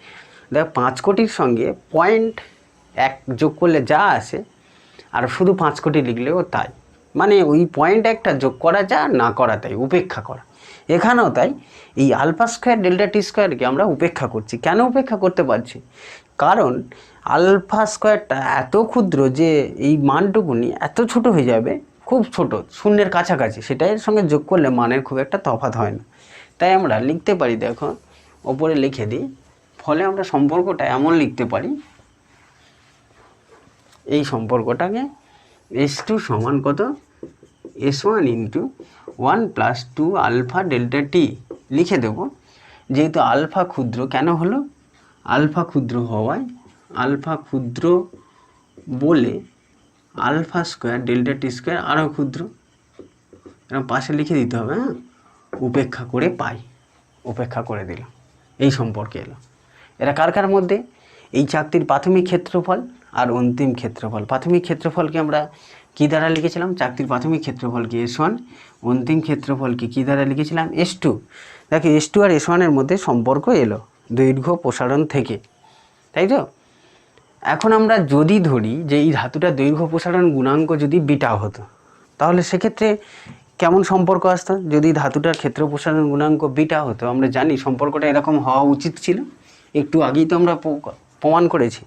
দেখো 5 কোটির সঙ্গে 0.1 যোগ করলে যা আসে, আর শুধু 5 কোটি লিখলেও তাই। মানে ওই 0.1টা যোগ করা যা, না করা তাই, উপেক্ষা করা। এখানেও তাই। এই আলফা স্কোয়ার ডেল্টা টি স্কোয়ারকে আমরা উপেক্ষা করছি। কেন উপেক্ষা করতে পারছি? কারণ আলফা স্কোয়ারটা এত ক্ষুদ্র যে এই মানটুকুনি এত ছোট হয়ে যাবে, খুব ছোট, শূন্যের কাছাকাছি। সেটা এর সঙ্গে যোগ করলে মানের খুব একটা তফাৎ হয় না। তাই আমরা লিখতে পারি, দেখো ওপরে লিখে দিই। ফলে আমরা সম্পর্কটা এমন লিখতে পারি, এই সম্পর্কটাকে S2 সমান কত? S1 × 1 প্লাস 2 আলফা ডেল্টা টি লিখে দেব। যেহেতু আলফা ক্ষুদ্র, কেন হলো? আলফা ক্ষুদ্র হওয়ায়, আলফা ক্ষুদ্র বলে alpha square delta t square আরও ক্ষুদ্র। এরকম পাশে লিখে দিতে হবে। হ্যাঁ, উপেক্ষা করে পাই, উপেক্ষা করে দিলাম। এই সম্পর্কে এলো। এরা কার কার মধ্যে? এই চাকতির প্রাথমিক ক্ষেত্রফল আর অন্তিম ক্ষেত্রফল। প্রাথমিক ক্ষেত্রফলকে আমরা কী দ্বারা লিখেছিলাম? চাকতির প্রাথমিক ক্ষেত্রফলকে S1, অন্তিম ক্ষেত্রফলকে কী দ্বারা লিখেছিলাম? S2। দেখো S2 আর S1-এর মধ্যে সম্পর্ক এলো দৈর্ঘ্য প্রসারণ থেকে, তাই তো? এখন আমরা যদি ধরি যে এই ধাতুটার দৈর্ঘ্য প্রসারণ গুণাঙ্ক যদি বিটা হতো, তাহলে সেক্ষেত্রে কেমন সম্পর্ক আসতো? যদি ধাতুটার ক্ষেত্র প্রসারণ গুণাঙ্ক বিটা হতো, আমরা জানি সম্পর্কটা এরকম হওয়া উচিত ছিল। একটু আগেই তো আমরা প্রমাণ করেছি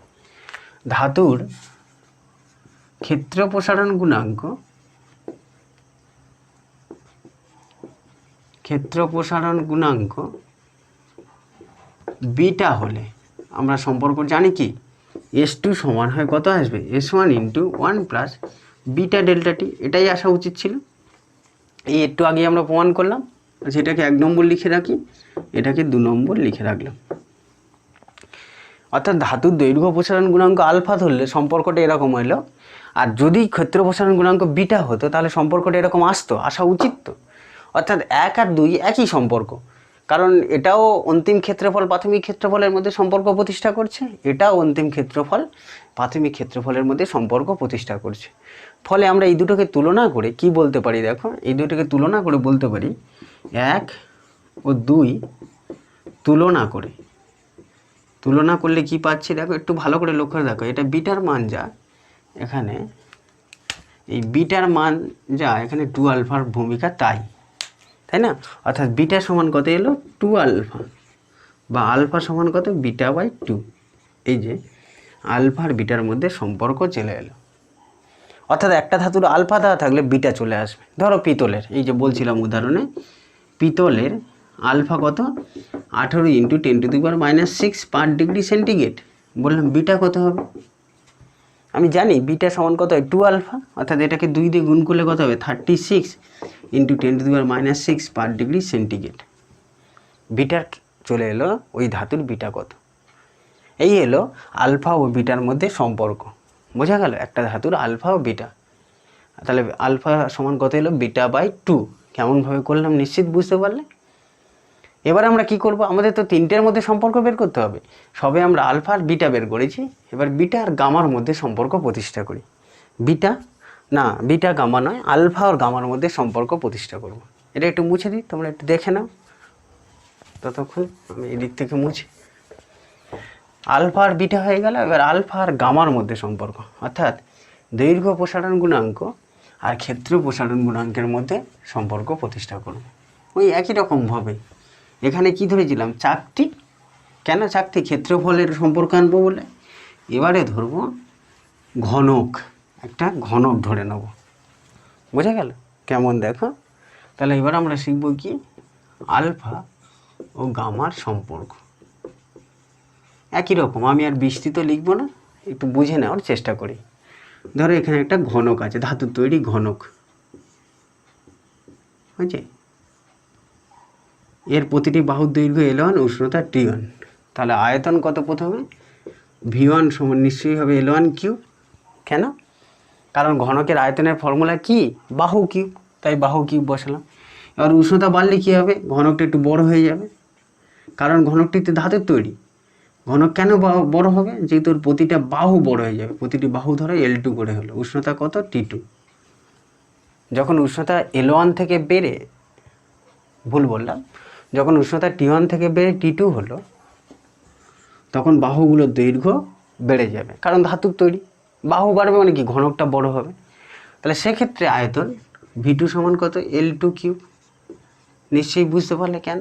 ধাতুর ক্ষেত্র প্রসারণ গুণাঙ্ক ক্ষেত্র প্রসারণ গুণাঙ্ক বিটা হলে আমরা সম্পর্ক জানি কি S2 সমান হয় কত আসবে S1 into 1 plus beta delta T, এটাই আসা উচিত ছিল। এই একটু আগে আমরা প্রমাণ করলাম, সেটাকে 1 নম্বর লিখে রাখি, এটাকে 2 নম্বর লিখে রাখলাম। অর্থাৎ ধাতুর দৈর্ঘ্য প্রসারণ গুণাঙ্ক আলফা ধরলে সম্পর্কটা এরকম হলো, আর যদি ক্ষেত্র প্রসারণ গুণাঙ্ক বিটা হতো তাহলে সম্পর্কটা এরকম আসা উচিত তো। অর্থাৎ 1 আর 2 একই সম্পর্ক, কারণ এটাও অন্তিম ক্ষেত্রফল প্রাথমিক ক্ষেত্রফলের মধ্যে সম্পর্ক প্রতিষ্ঠা করছে, এটাও অন্তিম ক্ষেত্রফল প্রাথমিক ক্ষেত্রফলের মধ্যে সম্পর্ক প্রতিষ্ঠা করছে। ফলে আমরা এই দুটোকে তুলনা করে কি বলতে পারি, দেখো এই দুটোকে তুলনা করে বলতে পারি 1 ও 2 তুলনা করলে কি পাচ্ছি দেখো, একটু ভালো করে লক্ষ্য করে দেখো, এটা বিটার মান যা এখানে, এই বিটার মান যা এখানে 2 আলফার ভূমিকা তাই না। অর্থাৎ বিটা সমান কত এলো 2 আলফা, বা আলফা সমান কত বিটা বাই 2। এই যে আলফা আর বিটার মধ্যে সম্পর্ক চলে এলো। অর্থাৎ একটা ধাতুর আলফা দেওয়া থাকলে বিটা চলে আসবে। ধরো পিতলের, এই যে বলছিলাম উদাহরণে, পিতলের আলফা কত 18 ইন্টু 10⁻⁻6 পার ডিগ্রি সেন্টিগ্রেড। বললাম বিটা কত হবে, আমি জানি বিটা সমান কত হয় 2 আলফা, অর্থাৎ এটাকে 2 দিয়ে গুণ করলে কত হবে 36 ইন্টু 10⁻⁻6 পার ডিগ্রি সেন্টিগ্রেড। বিটার চলে এলো ওই ধাতুর বিটা কত। এই এলো আলফা ও বিটার মধ্যে সম্পর্ক, বোঝা গেল একটা ধাতুর আলফা ও বিটা। তাহলে আলফা সমান কত এলো বিটা বাই 2। কেমনভাবে করলাম নিশ্চিত বুঝতে পারলে। এবার আমরা কি করব, আমাদের তো তিনটের মধ্যে সম্পর্ক বের করতে হবে। সবে আমরা আলফা আর বিটা বের করেছি, এবার বিটা আর গামার মধ্যে সম্পর্ক প্রতিষ্ঠা করি। বিটা গামা নয়, আলফা আর গামার মধ্যে সম্পর্ক প্রতিষ্ঠা করব। এটা একটু মুছে দিই, তোমরা একটু দেখে নাও ততক্ষণ, আমি এই দিক থেকে মুছি। আলফা আর বিটা হয়ে গেল, এবার আলফা আর গামার মধ্যে সম্পর্ক, অর্থাৎ দৈর্ঘ্য প্রসারণ গুণাঙ্ক আর ক্ষেত্র প্রসারণ গুণাঙ্কের মধ্যে সম্পর্ক প্রতিষ্ঠা করব। ওই একই রকমভাবে এখানে কি ধরেছিলাম চাকতি, কেন চাকতি ক্ষেত্রফলের সম্পর্ক আনবো বলে। এবারে ধরবো ঘনক, একটা ঘনক ধরে নেব, বোঝা গেল কেমন দেখো। তাহলে এবার আমরা শিখব কি আলফা ও গামার সম্পর্ক। একই রকম, আমি আর বিস্তৃত লিখব না, একটু বুঝে নেওয়ার চেষ্টা করি। ধরো এখানে একটা ঘনক আছে, ধাতুর তৈরি ঘনক, বুঝছে, এর প্রতিটি বাহুর দৈর্ঘ্য L1, উষ্ণতা T1। তাহলে আয়তন কত, প্রথমে V1 সমান নিশ্চয়ই হবে L1 কিউব। কেন, কারণ ঘনকের আয়তনের ফর্মুলা কি বাহু কিউব, তাই বাহু কিউব বসালাম। এবার উষ্ণতা বাড়লে কী হবে, ঘনকটা একটু বড় হয়ে যাবে, কারণ ঘনকটিতে ধাতুর তৈরি। ঘনক কেন বড় হবে, যেহেতু ওর প্রতিটা বাহু বড় হয়ে যাবে, প্রতিটি বাহু ধরো L2 করে হলো, উষ্ণতা কত T2। যখন উষ্ণতা L1 থেকে বেড়ে, ভুল বললাম, যখন উষ্ণতা T1 থেকে বেড়ে T2 হলো, তখন বাহুগুলোর দৈর্ঘ্য বেড়ে যাবে, কারণ ধাতুর তৈরি, বাহু বাড়বে মানে কি ঘনকটা বড় হবে। তাহলে সেক্ষেত্রে আয়তন V2 সমান কত L2 কিউব। নিশ্চয়ই বুঝতে পারলে কেন,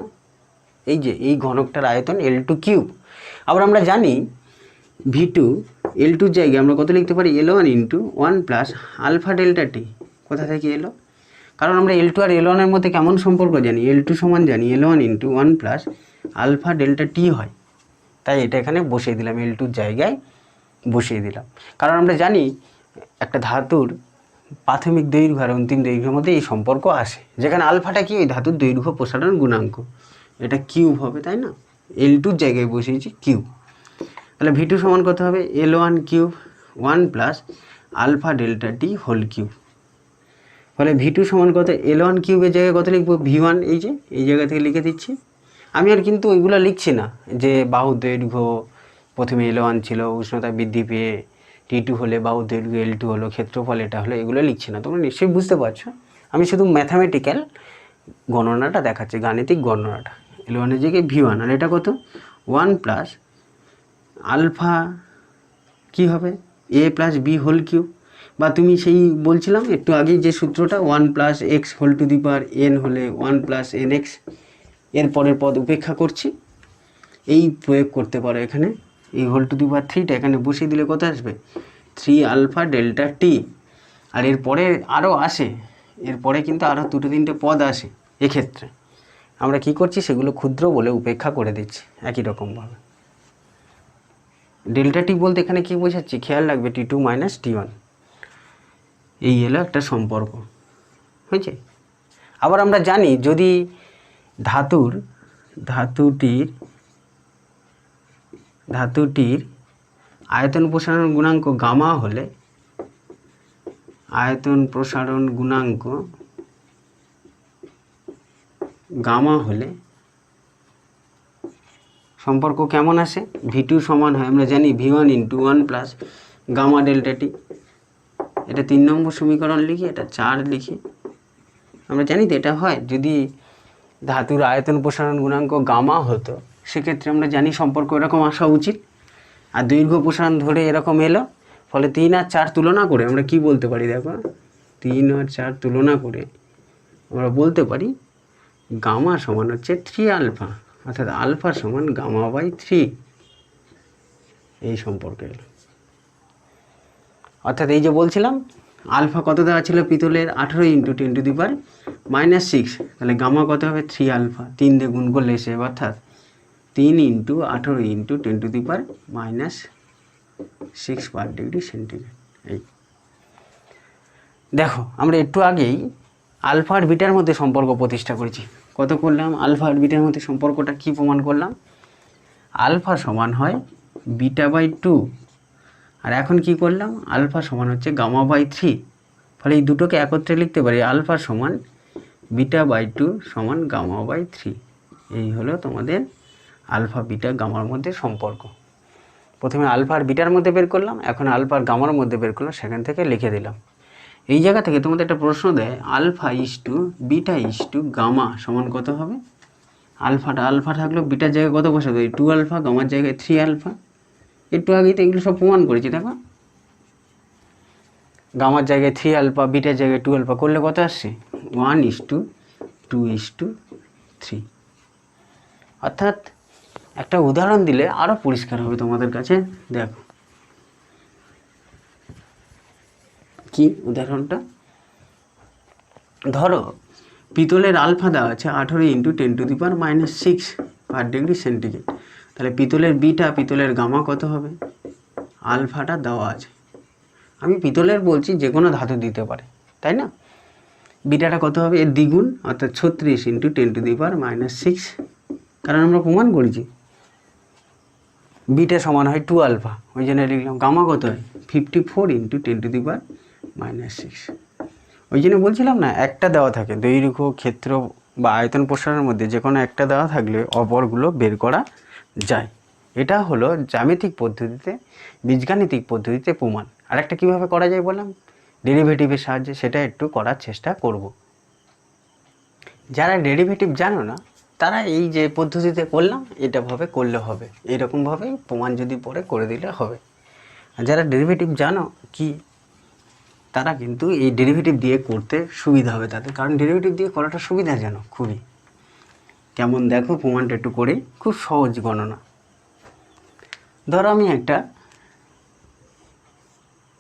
এই যে এই ঘনকটার আয়তন L2 কিউব। আবার আমরা জানি V2 L2 র জায়গায় আমরা কত লিখতে পারি L1 into 1 plus alpha delta T. কোথা থেকে এলো, কারণ আমরা L2 আর L1 এর মধ্যে কেমন সম্পর্ক জানি, L2 সমান জানি L1 into 1 plus alpha delta T হয়, তাই এটা এখানে বসিয়ে দিলাম, L2 র জায়গায় বসিয়ে দিলাম। কারণ আমরা জানি একটা ধাতুর প্রাথমিক দৈর্ঘ্য আর অন্তিম দৈর্ঘ্যের মধ্যে এই সম্পর্ক আসে, যেখানে আলফাটা কি ওই ধাতুর দৈর্ঘ্য প্রসারণ গুণাঙ্ক, এটা কিউব হবে, তাই না, L2 র জায়গায় বসিয়েছি কিউব। তাহলে V2 সমান কত হবে L1 cube 1 plus alpha delta T whole cube. ফলে V2 সমান কত L1 কিউবের জায়গায় কত লিখবো V1, এই যে এই জায়গা থেকে লিখে দিচ্ছি। আমি আর কিন্তু ওইগুলো লিখছি না, যে বাহু দৈর্ঘ্য প্রথমে L1 ছিল, উষ্ণতা বৃদ্ধি পেয়ে T2 হলে বাহু দৈর্ঘ্য L2 হলো, ক্ষেত্রফল এটা হলো, এগুলো লিখছি না। তোমরা নিশ্চয়ই বুঝতে পারছো, আমি শুধু ম্যাথামেটিক্যাল গণনাটা দেখাচ্ছি, গাণিতিক গণনাটা। L1 এর জায়গায় V1, আর এটা কত 1 প্লাস আলফা কি হবে A plus B whole cube, বা তুমি সেই বলছিলাম একটু আগেই যে সূত্রটা 1 plus x whole to the power n হলে 1 প্লাস nx, এর পরের পদ উপেক্ষা করছি, এই প্রয়োগ করতে পারো এখানে। এই হোল টু দি পাওয়ার 3টা এখানে বসিয়ে দিলে কত আসবে 3 আলফা ডেল্টা টি। আর এরপরে আরও আসে, এরপরে কিন্তু আরও 2-3টে পদ আসে এক্ষেত্রে, আমরা কি করছি, সেগুলো ক্ষুদ্র বলে উপেক্ষা করে দিচ্ছি একই রকমভাবে। ডেল্টা টি বলতে এখানে কি বোঝাচ্ছি, খেয়াল রাখবে, T2 মাইনাস T1, এই হলো একটা সম্পর্ক হয়েছে। আবার আমরা জানি যদি ধাতুটির আয়তন প্রসারণ গুণাঙ্ক গামা হলে সম্পর্ক কেমন আসে, V2 সমান হয়, আমরা জানি V1 × 1 প্লাস গামা ডেল্টা টি। এটা 3 নম্বর সমীকরণ লিখি, এটা 4 লিখি। আমরা জানি তো এটা হয় যদি ধাতুর আয়তন প্রসারণ গুণাঙ্ক গামা হতো, সেক্ষেত্রে আমরা জানি সম্পর্ক এরকম আসা উচিত। আর দৈর্ঘ্য প্রসারণ ধরে এরকম এলো, ফলে 3 আর 4 তুলনা করে আমরা কি বলতে পারি, দেখো 3 আর 4 তুলনা করে আমরা বলতে পারি গামা সমান হচ্ছে 3 আলফা, অর্থাৎ আলফা সমান গামা বাই 3, এই সম্পর্কে এলো। অর্থাৎ এই যে বলছিলাম আলফা কত দেওয়া ছিল পিতলের, 18 × 10⁻⁶, তাহলে গামা কত হবে 3 আলফা, 3 দিয়ে গুণ করলে এসে, অর্থাৎ 3 × 18 × 10⁻⁶ পার ডিগ্রি সেন্টিগ্রেড। এই দেখো আমরা একটু আগেই আলফা আর বিটার মধ্যে সম্পর্ক প্রতিষ্ঠা করেছি। কত করলাম, আলফা আর বিটার মধ্যে সম্পর্কটা কি প্রমাণ করলাম, আলফা সমান হয় বিটা বাই 2, আর এখন কি করলাম, আলফা সমান হচ্ছে গামা বাই 3, ফলে এই দুটোকে একত্রে লিখতে পারি আলফা সমান বিটা বাই 2 সমান গামা বাই 3। এই হলো তোমাদের আলফা বিটা গামার মধ্যে সম্পর্ক। প্রথমে আলফা আর বিটার মধ্যে বের করলাম, এখন আলফা আর গামার মধ্যে বের করলাম, সেখান থেকে লিখে দিলাম। এই জায়গা থেকে তোমাদের একটা প্রশ্ন দেয়, আলফা ইসটু বিটা ইসটু গামা সমান কত হবে। আলফা থাকলো, বিটার জায়গায় কত বসাবে, 2 আলফা, গামার জায়গায় 3 আলফা। একটু আগেই তো এগুলো সব প্রমাণ করেছি, দেখো গামার জায়গায় 3 আলফা, বিটার জায়গায় 2 আলফা করলে কত আসছে, 1:2:3। অর্থাৎ একটা উদাহরণ দিলে আরও পরিষ্কার হবে তোমাদের কাছে। দেখো কি উদাহরণটা, ধরো পিতলের আলফা দেওয়া আছে 18 × 10⁻⁶ পার ডিগ্রি সেন্টিগ্রেড, তাহলে পিতলের বিটা, পিতলের গামা কত হবে, আলফাটা দেওয়া আছে। আমি পিতলের বলছি, যে কোনো ধাতু দিতে পারে, তাই না। বিটাটা কত হবে, এর দ্বিগুণ, অর্থাৎ 36 × 10⁻⁶, কারণ আমরা প্রমাণ করেছি বিটা সমান হয় 2 আলফা, ওই জন্য লিখলাম। গামা কত হয় 54 × 10⁻⁶। ওই জন্য বলছিলাম না, একটা দেওয়া থাকে, দৈর্ঘ্য, ক্ষেত্র বা আয়তন প্রসারণের মধ্যে যে কোনো একটা দেওয়া থাকলে অপরগুলো বের করা যায়। এটা হলো জ্যামিতিক পদ্ধতিতে, বীজগাণিতিক পদ্ধতিতে প্রমাণ। আর একটা কীভাবে করা যায় বললাম, ডেরিভেটিভের সাহায্যে, সেটা একটু করার চেষ্টা করব। যারা ডেরিভেটিভ জানো না, তারা এই যে পদ্ধতিতে করলাম, এটাভাবে করলে হবে, এইরকমভাবে প্রমাণ যদি পরে করে দিলে হবে। আর যারা ডেরিভেটিভ জানো কি, তারা কিন্তু এই ডেরিভেটিভ দিয়ে করতে সুবিধা হবে তাদের, কারণ ডেরিভেটিভ দিয়ে করাটা সুবিধাজনক খুবই। কেমন দেখো প্রমাণটা একটু করে, খুব সহজ গণনা। ধরো আমি একটা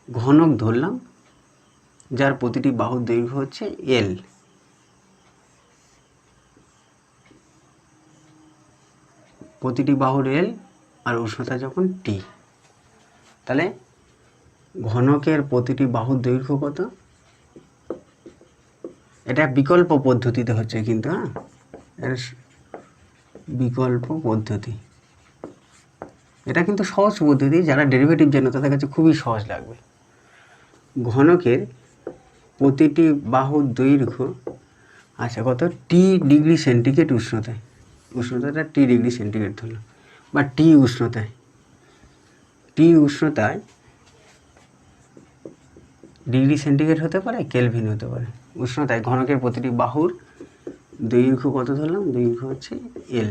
ঘনক ধরলাম, যার প্রতিটি বাহুর দৈর্ঘ্য হচ্ছে L। প্রতিটি বাহুর L আর উষ্ণতা যখন T, তাহলে ঘনকের প্রতিটি বাহুর দৈর্ঘ্য কত। এটা বিকল্প পদ্ধতিতে হচ্ছে কিন্তু, হ্যাঁ, এটা বিকল্প পদ্ধতি। এটা কিন্তু সহজ পদ্ধতি, যারা ডেরিভেটিভ জানো তাদের কাছে খুবই সহজ লাগবে। ঘনকের প্রতিটি বাহুর দৈর্ঘ্য আচ্ছা কত, T ডিগ্রি সেন্টিগ্রেড উষ্ণতায়, উষ্ণতাটা T ডিগ্রি সেন্টিগ্রেড ধরলো, বা T উষ্ণতায় ডিগ্রি সেন্টিগ্রেড হতে পারে, কেলভিন হতে পারে। উষ্ণতায় ঘনকের প্রতিটি বাহুর দৈর্ঘ্য কত ধরলাম, দৈর্ঘ্য হচ্ছে L।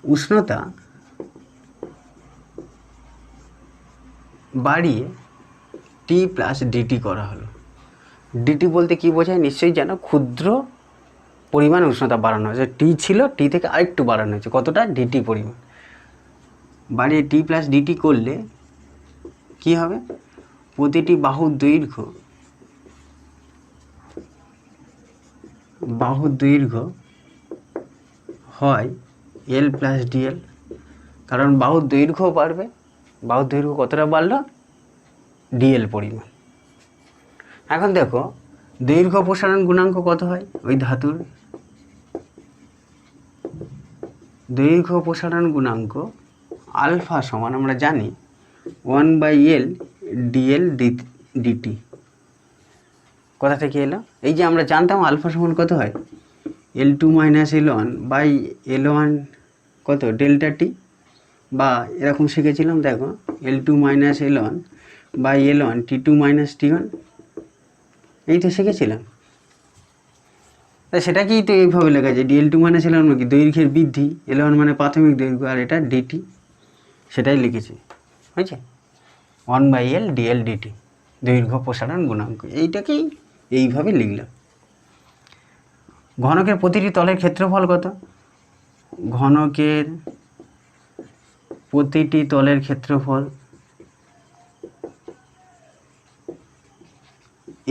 উষ্ণতা বাড়িয়ে T প্লাস ডিটি করা হলো। ডিটি বলতে কি বোঝায় নিশ্চয়ই জানো, ক্ষুদ্র পরিমাণ উষ্ণতা বাড়ানো হয়েছে। টি ছিল, টি থেকে আরেকটু বাড়ানো হয়েছে, কতটা, ডিটি পরিমাণ বাড়িয়ে T প্লাস ডিটি করলে কি হবে, প্রতিটি বাহুর দৈর্ঘ্য বাহুর দৈর্ঘ্য হয় এল প্লাস ডিএল, কারণ বাহুর দৈর্ঘ্য বাড়বে। বাহুর দৈর্ঘ্য কতটা বাড়লো? ডিএল পরিমাণ। এখন দেখো দৈর্ঘ্য প্রসারণ গুণাঙ্ক কত হয়? ওই ধাতুর দৈর্ঘ্য প্রসারণ গুণাঙ্ক আলফা সমান আমরা জানি 1/L ডিএল ডিটি। কোথা থেকে এলো? এই যে আমরা জানতাম আলফা সমান কত হয়, L2 minus L1 by L1 কত ডেল্টা টি, বা এরকম শিখেছিলাম দেখো L2 minus L1 by L1 T2 minus T1, এই তো শিখেছিলাম। সেটাকেই তো এইভাবে লেখা যায়, DL2 মাইনাস L1 কি দৈর্ঘ্যের বৃদ্ধি, L1 মানে প্রাথমিক দৈর্ঘ্য, আর এটা ডিটি, সেটাই লিখেছি, বুঝছে? 1/L ডিএল ডিটি দৈর্ঘ্য প্রসারণ গুণাঙ্ক, এইটাকেই এইভাবে লিখলাম। ঘনকের প্রতিটি তলের ক্ষেত্রফল কত? ঘনকের প্রতিটি তলের ক্ষেত্রফল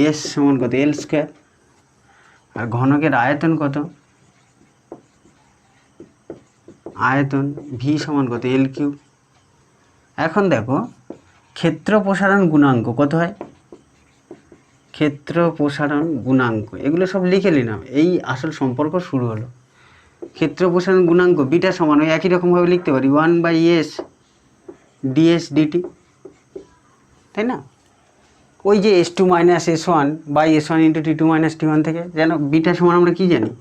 এস সমান কত? এল স্কোয়ার। আর ঘনকের আয়তন কত? আয়তন ভি সমান কত? এল কিউব। এখন দেখো ক্ষেত্র প্রসারণ গুণাঙ্ক কত হয়? ক্ষেত্র প্রসারণ গুণাঙ্ক, এগুলো সব লিখে নিলাম। এই আসল সম্পর্ক শুরু হলো। ক্ষেত্র প্রসারণ গুণাঙ্ক বিটা সমান ওই একই রকমভাবে লিখতে পারি 1/S ডিএস ডিটি, তাই না? ওই যে S2 minus S1 by S1 into T2 minus T1 থেকে, যেন বিটা সমান আমরা কি জানি?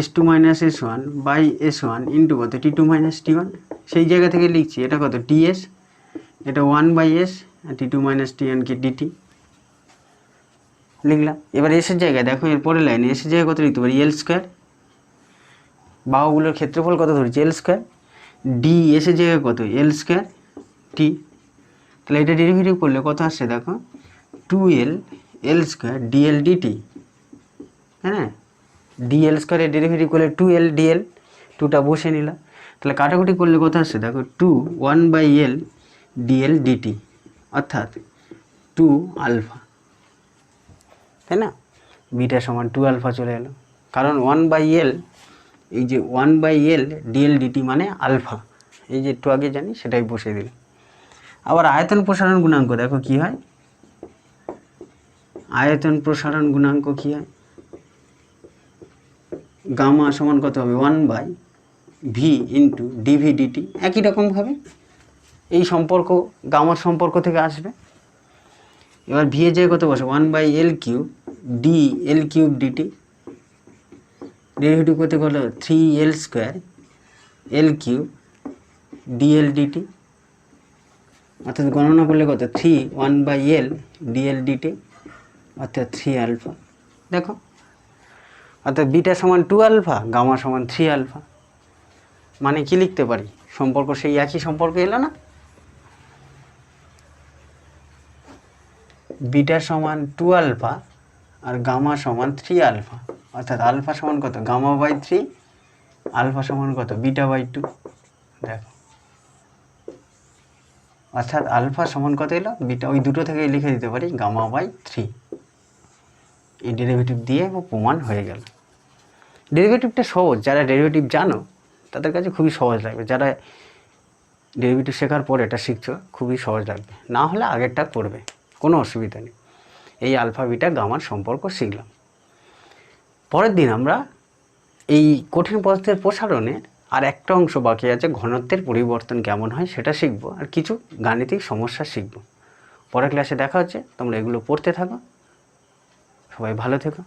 S2 minus S1 by S1 into কত? T2 minus T1। সেই জায়গা থেকে লিখছি এটা কত? DS, এটা 1/S আর T2 মাইনাস T1 কি ডিটি লিখলাম। এবার এসের জায়গায় দেখো এর পরের লাইনে এসের জায়গায় কত লিখতে পারি? এল স্কোয়ার। বাহুগুলোর ক্ষেত্রফল কত ধরেছি? এল স্কোয়ার। ডি এসের জায়গায় কত? এল স্কোয়ার টি। তাহলে এটা ডেরিভেটিভ করলে কত আসছে দেখো? 2L এল স্কোয়ার ডিএল ডিটি, হ্যাঁ ডিএল স্কোয়ারের ডেরিভেটিভ করলে 2L ডিএল, টুটা বসে নিলাম। তাহলে কাটাকুটি করলে কত আসছে দেখো? 1/L ডিএল ডিটি, অর্থাৎ 2 আলফা, তাই না? বিটা সমান 2 আলফা চলে এলো, কারণ 1/L, এই যে 1/L ডিএল ডিটি মানে আলফা, এই যে একটু আগে জানি সেটাই বসিয়ে দিল। আবার আয়তন প্রসারণ গুণাঙ্ক দেখো কি হয়? আয়তন প্রসারণ গুণাঙ্ক কি হয়? গামা সমান কত হবে? 1/V into DV DT. একই রকমভাবে এই সম্পর্ক গামার সম্পর্ক থেকে আসবে। এবার ভি এর জায়গায় কত বসে? 1/L কিউব ডি এল কিউব ডিটি, ডেরিভেটিভ করতে গেলে 3L স্কোয়ার এল কিউব ডিএল ডিটি, অর্থাৎ গণনা করলে কত? 1/L ডিএল ডিটি, অর্থাৎ 3 আলফা। দেখো অর্থাৎ বিটা সমান 2 আলফা, গামা সমান 3 আলফা। মানে কি লিখতে পারি? সম্পর্ক সেই একই সম্পর্ক এলো না? বিটা সমান 2 আলফা আর গামা সমান 3 আলফা, অর্থাৎ আলফা সমান কত? গামা বাই 3, আলফা সমান কত? Beta by 2। দেখো অর্থাৎ আলফা সমান কত এলো? বিটা, ওই দুটো থেকে লিখে দিতে পারি গামা বাই 3। এই ডেরিভেটিভ দিয়ে প্রমাণ হয়ে গেল। ডেরিভেটিভটা সহজ, যারা ডেরিভেটিভ জানো তাদের কাছে খুবই সহজ লাগবে। যারা ডেরিভেটিভ শেখার পর এটা শিখছো খুবই সহজ লাগবে, না হলে আগেরটা করবে, কোনো অসুবিধা নেই। এই আলফা বিটা গামার সম্পর্ক শিখলাম। পরের দিন আমরা এই কঠিন পদার্থের প্রসারণের আর একটা অংশ বাকি আছে, ঘনত্বের পরিবর্তন কেমন হয় সেটা শিখব, আর কিছু গাণিতিক সমস্যা শিখব। পরের ক্লাসে দেখা হচ্ছে, তোমরা এগুলো পড়তে থাকো। সবাই ভালো থেকো।